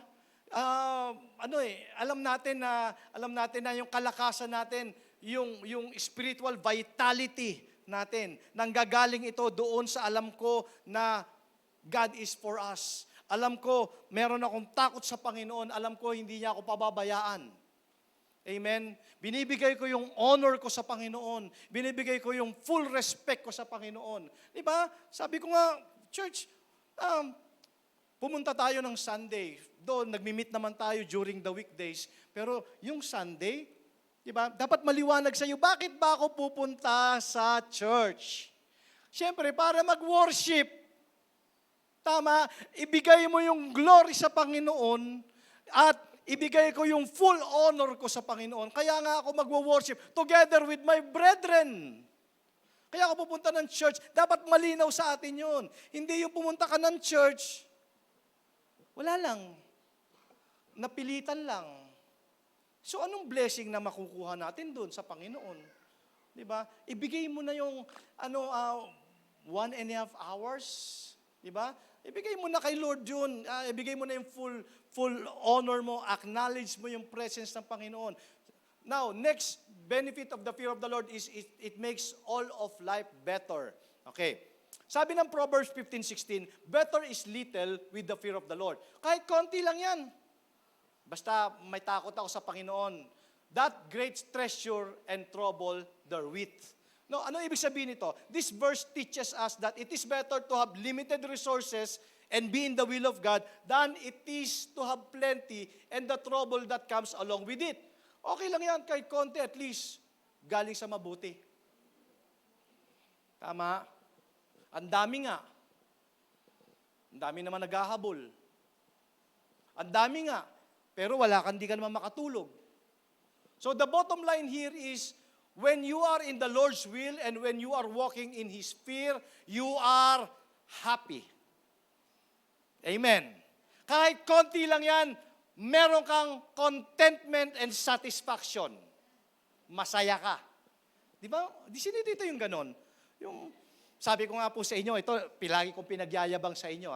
Alam natin na yung kalakasan natin, yung spiritual vitality natin, nanggagaling ito doon sa alam ko na God is for us. Alam ko, meron akong takot sa Panginoon. Alam ko, hindi niya ako pababayaan. Amen? Binibigay ko yung honor ko sa Panginoon. Binibigay ko yung full respect ko sa Panginoon. Diba? Sabi ko nga, church, pumunta tayo ng Sunday. Doon, nagmi-meet naman tayo during the weekdays. Pero yung Sunday, diba, dapat maliwanag sa iyo, bakit ba ako pupunta sa church? Siyempre, para mag-worship. Tama? Ibigay mo yung glory sa Panginoon at ibigay ko yung full honor ko sa Panginoon. Kaya nga ako mag-worship together with my brethren. Kaya ako pupunta ng church. Dapat malinaw sa atin yun. Hindi yung pumunta ka ng church, wala lang. Napilitan lang. So anong blessing na makukuha natin doon sa Panginoon? 'Di ba? Ibigay mo na yung 1.5 hours, 'di ba? Ibigay mo na kay Lord 'yun. Ibigay mo na yung full honor mo, acknowledge mo yung presence ng Panginoon. Now, next benefit of the fear of the Lord is it makes all of life better. Okay. Sabi ng Proverbs 15:16, better is little with the fear of the Lord. Kahit konti lang 'yan. Basta may takot ako sa Panginoon. That great treasure and trouble therewith. No, ano ibig sabihin nito? This verse teaches us that it is better to have limited resources and be in the will of God than it is to have plenty and the trouble that comes along with it. Okay lang yan, kahit konti at least galing sa mabuti. Tama? Ang dami nga. Ang dami naman naghahabol. Ang dami nga. Pero di ka naman makatulog. So the bottom line here is, when you are in the Lord's will and when you are walking in His fear, you are happy. Amen. Kahit konti lang yan, meron kang contentment and satisfaction. Masaya ka. Di ba? Dito yung ganon. Yung, sabi ko nga po sa inyo, ito, pilagi kong pinagyayabang sa inyo,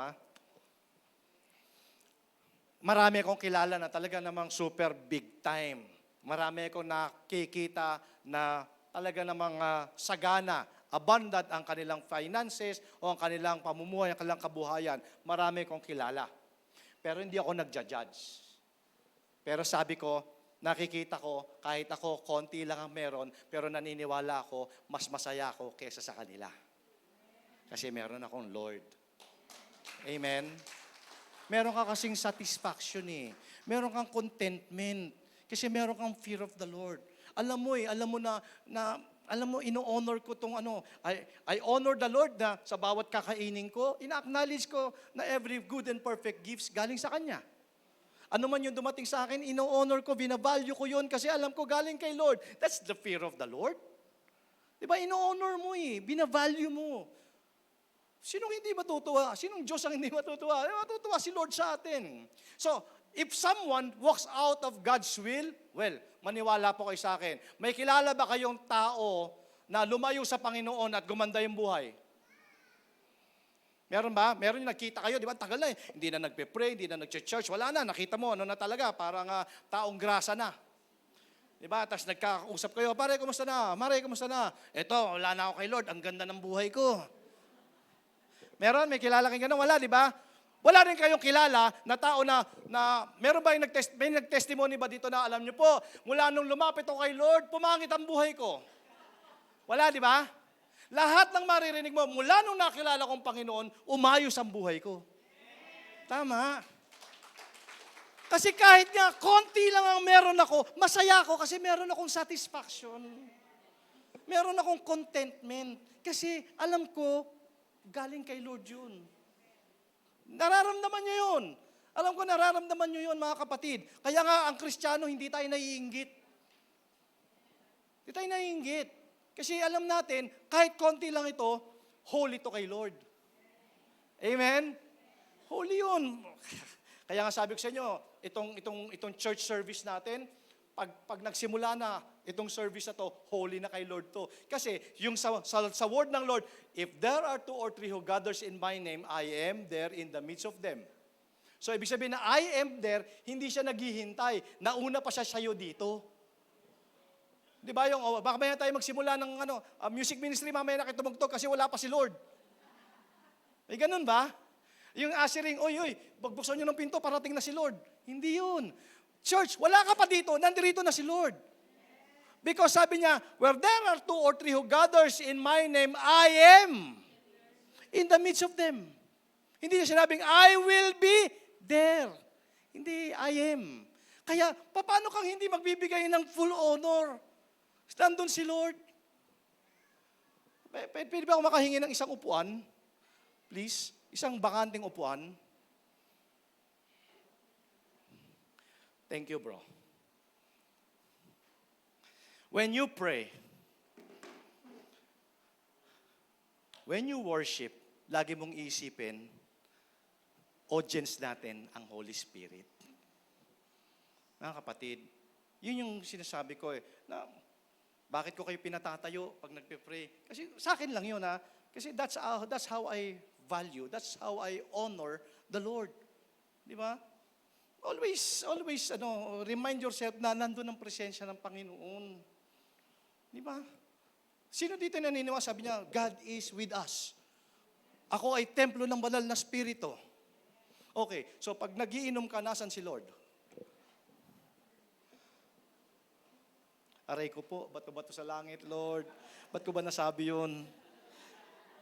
Marami akong kilala na talaga namang super big time. Marami akong nakikita na talaga namang sagana, abundant ang kanilang finances o ang kanilang pamumuhay, ang kanilang kabuhayan. Marami akong kilala. Pero hindi ako nagja-judge. Pero sabi ko, nakikita ko, kahit ako, konti lang ang meron, pero naniniwala ako, mas masaya ako kesa sa kanila. Kasi meron akong Lord. Amen? Meron ka kasing satisfaction Meron kang contentment. Kasi meron kang fear of the Lord. Alam mo ino-honor ko tong I honor the Lord na sa bawat kakainin ko, ina-acknowledge ko na every good and perfect gifts galing sa Kanya. Ano man yung dumating sa akin, ino-honor ko, binavalue ko yun kasi alam ko galing kay Lord. That's the fear of the Lord. Diba, ino-honor mo binavalue mo. Sinong hindi matutuwa? Sinong Diyos ang hindi matutuwa? Matutuwa si Lord sa atin. So, if someone walks out of God's will, well, maniwala po kayo sa akin. May kilala ba kayong tao na lumayo sa Panginoon at gumanda yung buhay? Meron ba? Meron yung nakita kayo, di ba? Tagal na Hindi na nagpe-pray, hindi na nag-church. Wala na, nakita mo, na talaga, parang taong grasa na. Di ba? Tapos nagkakausap kayo, pare, kumusta na? Mare, kumusta na? Eto, wala na ako kay Lord, ang ganda ng buhay ko. Meron? May kilala kayong gano'n? Wala, di ba? Wala rin kayong kilala na tao na meron ba yung may nag-testimony ba dito na alam niyo po, mula nung lumapit ako kay Lord, pumangit ang buhay ko. Wala, di ba? Lahat ng maririnig mo, mula nung nakilala kong Panginoon, umayos ang buhay ko. Tama. Kasi kahit nga konti lang ang meron ako, masaya ako kasi meron akong satisfaction. Meron akong contentment. Kasi alam ko, galing kay Lord yun. Nararamdaman nyo yun. Alam ko nararamdaman nyo yun, mga kapatid. Kaya nga, ang Kristiyano, hindi tayo naiinggit. Hindi tayo naiinggit. Kasi alam natin, kahit konti lang ito, holy to kay Lord. Amen? Holy yun. Kaya nga sabi ko sa inyo, itong church service natin, pag nagsimula na itong service na to, holy na kay Lord to. Kasi yung sa word ng Lord, if there are 2 or 3 who gathers in my name, I am there in the midst of them. So ibig sabihin na I am there, hindi siya naghihintay. Nauna pa siya sa'yo dito. Di ba yung, baka maya tayo magsimula ng music ministry, mamaya nakitumugtog kasi wala pa si Lord. May ganun ba? Yung ushering, oy, pagbuksan nyo ng pinto, parating na si Lord. Hindi yun. Church, wala ka pa dito, nandirito na si Lord. Because sabi niya, where there are 2 or 3 who gathers in my name, I am in the midst of them. Hindi niya sinabing, I will be there. Hindi, I am. Kaya, paano kang hindi magbibigay ng full honor? Nandun si Lord. Pwede ba ako makahingi ng isang upuan? Please, isang bakanting upuan. Thank you, bro. When you pray, when you worship, lagi mong isipin, audience natin ang Holy Spirit. Mga kapatid, yun yung sinasabi ko na bakit ko kayo pinatatayo pag nagpe-pray? Kasi sa akin lang yun Kasi that's how I value, that's how I honor the Lord. Di ba? Always remind yourself na nandun ang presensya ng Panginoon. Di ba? Sino dito naniniwala? Sabi niya, God is with us. Ako ay templo ng banal na spirito. Okay, so pag nagiinom ka, nasan si Lord? Aray ko po, bato-bato sa langit, Lord. Ba't ko ba nasabi yun?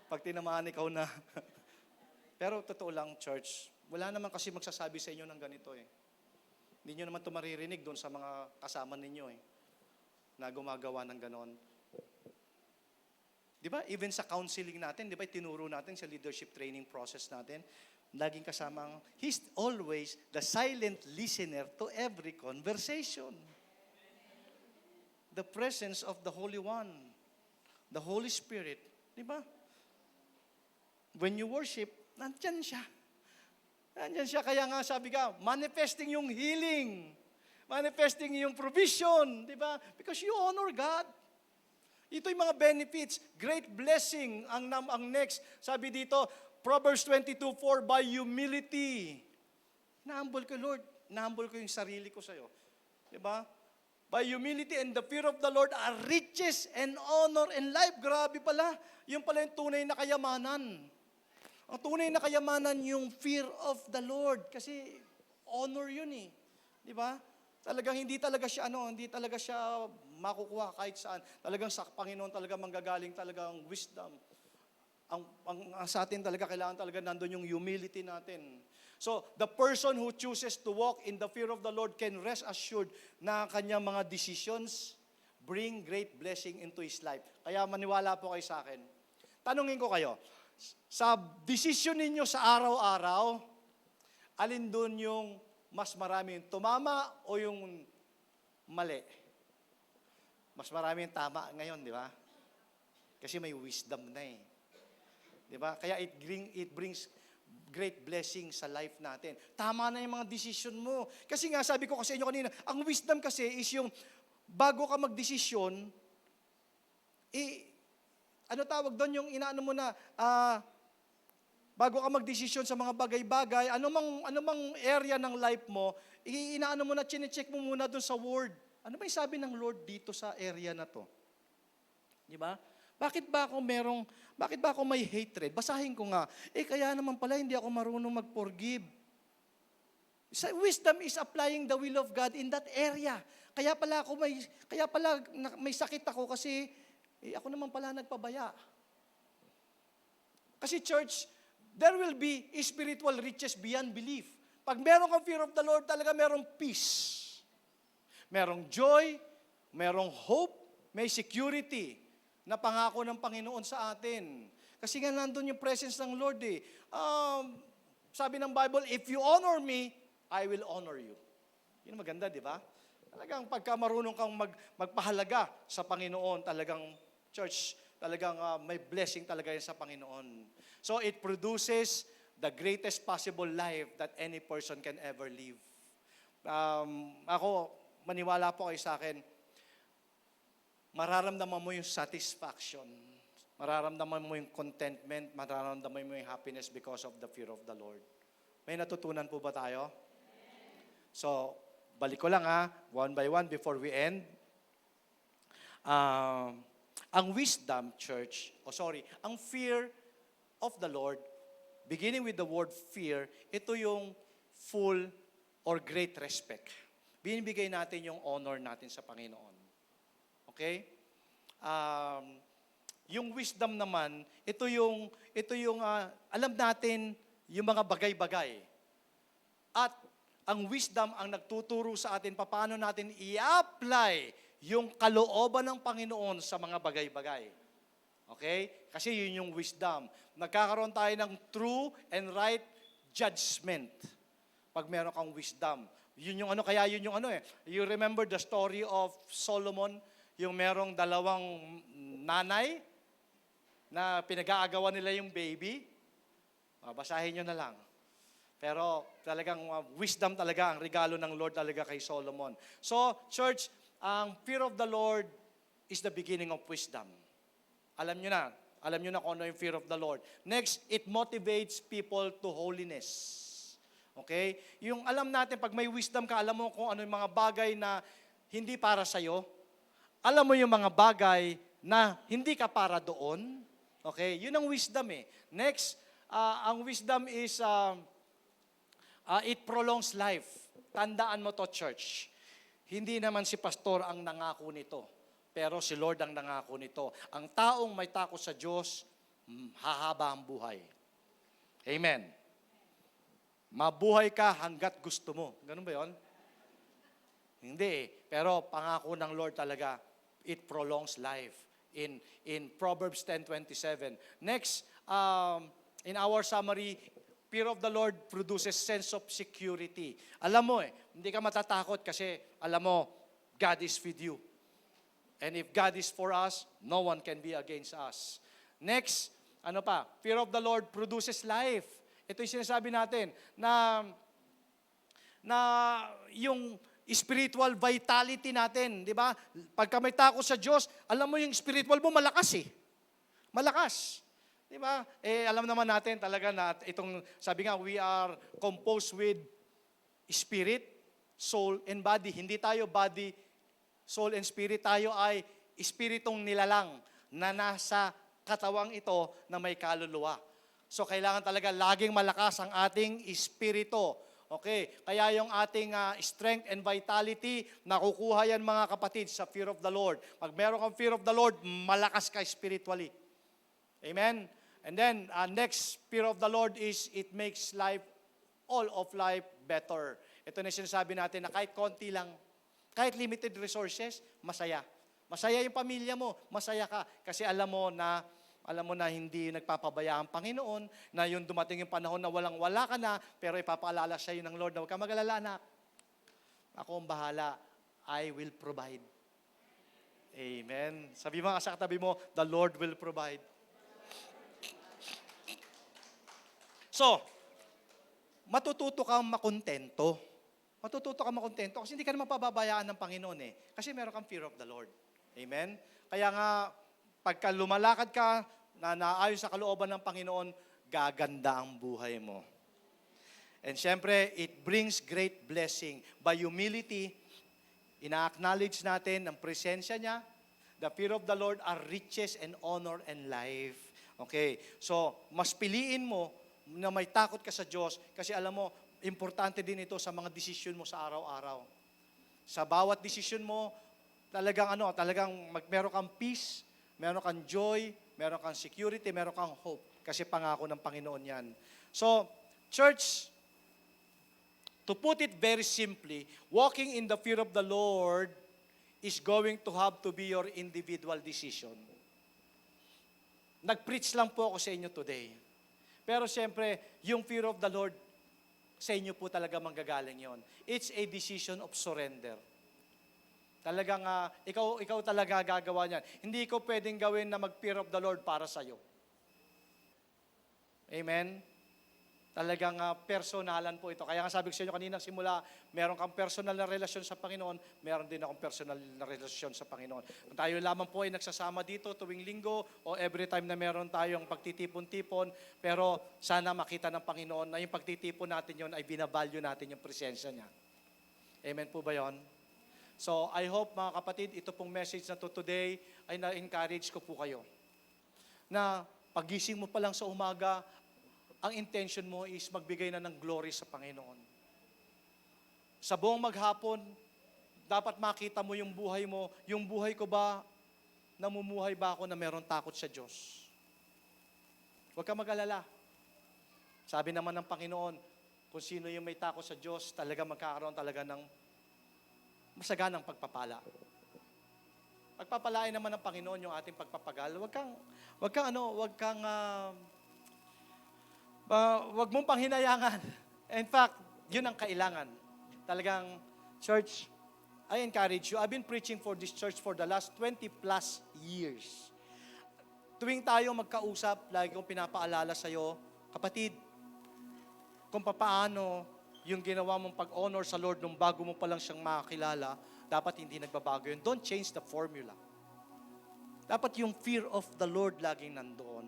Pag tinamaan, ikaw na. Pero totoo lang, church, wala naman kasi magsasabi sa inyo ng ganito Hindi nyo naman ito maririnig doon sa mga kasama ninyo na gumagawa ng ganon. Di ba? Even sa counseling natin, di ba, tinuro natin sa leadership training process natin, laging kasamang, He's always the silent listener to every conversation. The presence of the Holy One, the Holy Spirit, di ba? When you worship, nandyan siya. Nandyan siya, kaya nga sabi ka, manifesting yung healing, manifesting yung provision, di ba? Because you honor God. Ito yung mga benefits, great blessing ang next. Sabi dito, Proverbs 22:4, by humility. Na-humble ko, Lord. Na-humble ko yung sarili ko sa'yo. Di ba? By humility and the fear of the Lord are riches and honor and life. Grabe pala. Yung pala yung tunay na kayamanan. Ang tunay na kayamanan yung fear of the Lord. Kasi honor yun Di ba? Talagang hindi talaga siya makukuha kahit saan. Talagang sa Panginoon talaga manggagaling talagang wisdom. Ang sa atin talaga kailangan talaga nandun yung humility natin. So, the person who chooses to walk in the fear of the Lord can rest assured na kanyang mga decisions bring great blessing into his life. Kaya maniwala po kayo sa akin. Tanungin ko kayo, sa decision ninyo sa araw-araw, alin doon yung mas marami yung tumama o yung mali? Mas marami yung tama ngayon, di ba? Kasi may wisdom na Di ba? Kaya it brings great blessing sa life natin. Tama na yung mga decision mo. Kasi nga, sabi ko kasi inyo kanina, ang wisdom kasi is yung bago ka magdesisyon, ano tawag doon yung inaano mo na, bago ka magdesisyon sa mga bagay-bagay, anumang area ng life mo, inaano mo na, chinecheck mo muna doon sa word. Ano ba yung sabi ng Lord dito sa area na to? Di ba? Bakit ba ako may hatred? Basahin ko nga. Kaya naman pala hindi ako marunong mag-forgive. Wisdom is applying the will of God in that area. Kaya pala may sakit ako kasi ako naman pala nagpabaya. Kasi church, there will be spiritual riches beyond belief. Pag meron kang fear of the Lord, talaga merong peace. Merong joy, merong hope, may security na pangako ng Panginoon sa atin. Kasi nga nandun yung presence ng Lord eh. Sabi ng Bible, if you honor me, I will honor you. Yun ang maganda, di ba? Talagang pagka marunong kang magpahalaga sa Panginoon, talagang church, talagang may blessing talaga yan sa Panginoon. So it produces the greatest possible life that any person can ever live. Ako, maniwala po kayo sa akin, mararamdaman mo yung satisfaction, mararamdaman mo yung contentment, mararamdaman mo yung happiness because of the fear of the Lord. May natutunan po ba tayo? So, balik ko lang one by one before we end. Ang wisdom, church, ang fear of the Lord, beginning with the word fear, ito yung full or great respect. Binibigay natin yung honor natin sa Panginoon. Okay? Yung wisdom naman, ito yung alam natin yung mga bagay-bagay. At ang wisdom ang nagtuturo sa atin paano natin i-apply yung kalooban ng Panginoon sa mga bagay-bagay. Okay? Kasi yun yung wisdom. Nagkakaroon tayo ng true and right judgment pag meron kang wisdom. Yun yung You remember the story of Solomon, yung merong dalawang nanay na pinag-aagawan nila yung baby? Basahin nyo na lang. Pero talagang wisdom talaga ang regalo ng Lord talaga kay Solomon. So, church, ang fear of the Lord is the beginning of wisdom. Alam nyo na kung ano yung fear of the Lord. Next, it motivates people to holiness. Okay? Yung alam natin, pag may wisdom ka, alam mo kung ano yung mga bagay na hindi para sa'yo. Alam mo yung mga bagay na hindi ka para doon. Okay? Yun ang wisdom eh. Next, ang wisdom is, it prolongs life. Tandaan mo to, church. Hindi naman si pastor ang nangako nito, pero si Lord ang nangako nito. Ang taong may takot sa Diyos, hahaba ang buhay. Amen. Mabuhay ka hanggat gusto mo. Ganun ba yun? Hindi. Pero pangako ng Lord talaga, it prolongs life. In Proverbs 10:27. Next, in our summary, fear of the Lord produces sense of security. Alam mo hindi ka matatakot kasi alam mo, God is with you. And if God is for us, no one can be against us. Next, fear of the Lord produces life. Ito yung sinasabi natin na yung spiritual vitality natin, di ba? Pagka may takot sa Diyos, alam mo yung spiritual mo malakas eh. Malakas. Di ba? Alam naman natin talaga na itong, sabi nga, we are composed with spirit, soul, and body. Hindi tayo body, soul, and spirit. Tayo ay espiritong nilalang na nasa katawang ito na may kaluluwa. So, kailangan talaga laging malakas ang ating espiritu. Okay? Kaya yung ating strength and vitality, nakukuha yan mga kapatid sa fear of the Lord. Pag meron kang fear of the Lord, malakas ka spiritually. Amen? And then, next, fear of the Lord is it makes all of life better. Ito na sinasabi natin na kahit konti lang, kahit limited resources, masaya. Masaya yung pamilya mo, masaya ka. Kasi alam mo na hindi nagpapabaya ang Panginoon, na yung dumating yung panahon na walang-wala ka na, pero ipapaalala sa iyo ng Lord na huwag ka mag-alala, anak. Ako ang bahala. I will provide. Amen. Sabi mo sa katabi mo, the Lord will provide. So, matututo kang makontento. Matututo kang makontento kasi hindi ka naman pababayaan ng Panginoon eh. Kasi meron kang fear of the Lord. Amen? Kaya nga, pagka lumalakad ka na naayon sa kalooban ng Panginoon, gaganda ang buhay mo. And syempre, it brings great blessing. By humility, ina-acknowledge natin ang presensya niya. The fear of the Lord are riches and honor and life. Okay, so mas piliin mo na may takot ka sa Diyos kasi alam mo, importante din ito sa mga desisyon mo sa araw-araw. Sa bawat desisyon mo, talagang meron kang peace, meron kang joy, meron kang security, meron kang hope. Kasi pangako ng Panginoon yan. So, church, To put it very simply, walking in the fear of the Lord is going to have to be your individual decision. Nag-preach lang po ako sa inyo today. Pero siyempre, yung fear of the Lord, sa inyo po talaga manggagaling yon. It's a decision of surrender. Talagang ikaw talaga gagawa niyan. Hindi ko pwedeng gawin na mag-fear of the Lord para sa'yo. Amen? Talagang personalan po ito. Kaya nga sabi ko sa inyo kanina simula, meron kang personal na relasyon sa Panginoon, meron din akong personal na relasyon sa Panginoon. Kung tayo lamang po ay nagsasama dito tuwing linggo o every time na meron tayong pagtitipon-tipon, pero sana makita ng Panginoon na yung pagtitipon natin yon ay binavalue natin yung presensya niya. Amen po ba yon? So I hope mga kapatid, ito pong message na to today ay na-encourage ko po kayo. Na pagising mo pa lang sa umaga, ang intention mo is magbigay na ng glory sa Panginoon. Sa buong maghapon, dapat makita mo yung buhay ko ba, namumuhay ba ako na meron takot sa Diyos? Huwag ka mag-alala. Sabi naman ng Panginoon, kung sino yung may takot sa Diyos, talaga magkakaroon talaga ng masaganang pagpapala. Pagpapalain naman ng Panginoon yung ating pagpapagal. Wag mong panghinayangan. In fact, yun ang kailangan. Talagang, church, I encourage you. I've been preaching for this church for the last 20 plus years. Tuwing tayo magkausap, lagi kong pinapaalala sa'yo, kapatid, kung papaano yung ginawa mong pag-honor sa Lord nung bago mo pa lang siyang makakilala, dapat hindi nagbabago yun. Don't change the formula. Dapat yung fear of the Lord laging nandoon.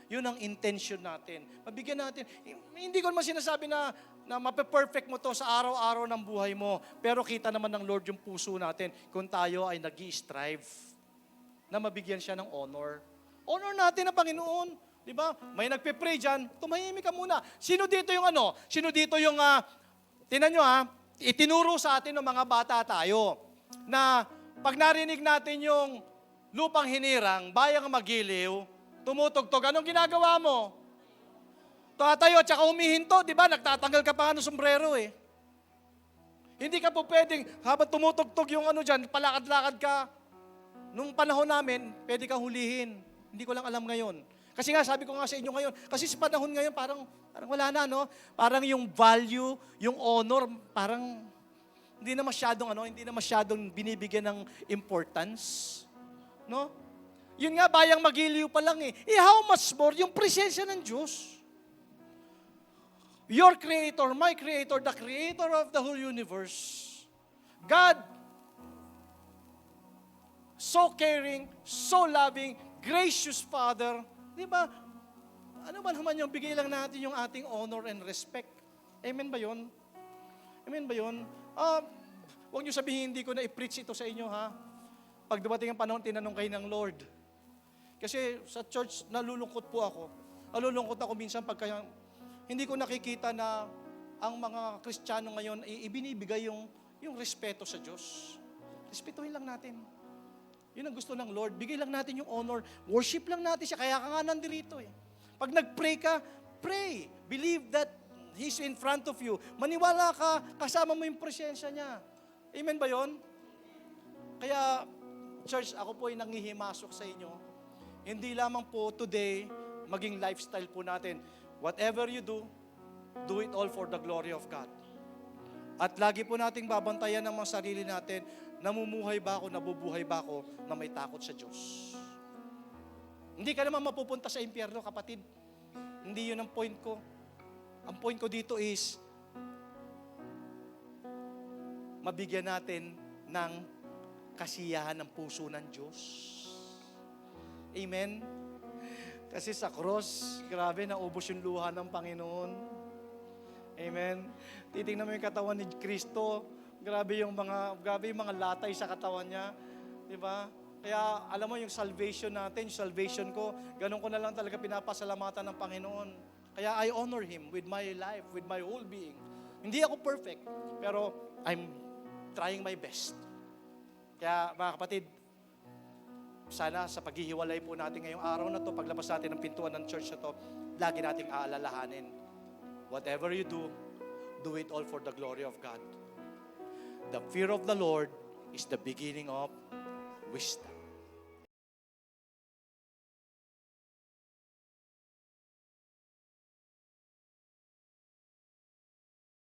Yun ang intention natin. Mabigyan natin. Hindi ko naman sinasabi na mape-perfect mo to sa araw-araw ng buhay mo. Pero kita naman ng Lord yung puso natin kung tayo ay nag-i-strive na mabigyan siya ng honor. Honor natin ang Panginoon. Di ba? May nagpe-pray dyan, tumahimik ka muna. Sino dito yung tinan nyo itinuro sa atin ng mga bata tayo na pag narinig natin yung lupang hinirang, bayang magiliw, tumutugtog, anong ginagawa mo? Tatayo at saka humihinto, di ba? Nagtatanggal ka pa ng sombrero eh. Hindi ka po pwedeng, habang tumutugtog yung dyan, palakad-lakad ka. Nung panahon namin, pwede kang hulihin. Hindi ko lang alam ngayon. Kasi nga, sabi ko nga sa inyo ngayon, kasi sa panahon ngayon, parang wala na, no? Parang yung value, yung honor, parang hindi na masyadong binibigyan ng importance. No? Yun nga, bayang magiliw pa lang eh. How much more yung presensya ng Diyos? Your Creator, my Creator, the Creator of the whole universe. God, so caring, so loving, gracious Father. Di ba? Ano ba naman yung bigay lang natin yung ating honor and respect? Amen ba yun? Amen ba yun? Huwag niyo sabihin, hindi ko na i-preach ito sa inyo, ha? Pag dumating ang panahon, tinanong kayo ng Lord. Kasi sa church, nalulungkot po ako. Nalulungkot ako minsan pagka hindi ko nakikita na ang mga Kristiyano ngayon ibinibigay yung respeto sa Diyos. Respetuhin lang natin. Yun ang gusto ng Lord. Bigay lang natin yung honor. Worship lang natin siya. Kaya ka nga nandito eh. Pag nag-pray ka, pray. Believe that He's in front of you. Maniwala ka, kasama mo yung presensya niya. Amen ba yun? Kaya, church, ako po ay nangihimasok sa inyo. Hindi lamang po today, maging lifestyle po natin. Whatever you do it all for the glory of God. At lagi po nating babantayan ng mga sarili natin, namumuhay ba ako, nabubuhay ba ako na may takot sa Diyos. Hindi ka naman mapupunta sa impyerno, kapatid. Hindi yun ang point ko. Ang point ko dito is, mabigyan natin ng kasiyahan ng puso ng Diyos. Amen? Kasi sa cross, grabe, naubos yung luha ng Panginoon. Amen? Titingnan mo yung katawan ni Kristo, grabe yung mga latay sa katawan niya. Di ba? Kaya, alam mo, yung salvation natin, yung salvation ko, ganun ko na lang talaga pinapasalamatan ng Panginoon. Kaya I honor Him with my life, with my whole being. Hindi ako perfect, pero I'm trying my best. Kaya, mga kapatid, sana sa paghihiwalay po natin ngayong araw na to, paglabas natin ng pintuan ng church na to, lagi nating aalalahanin. Whatever you do do it all for the glory of God. The fear of the Lord is the beginning of wisdom.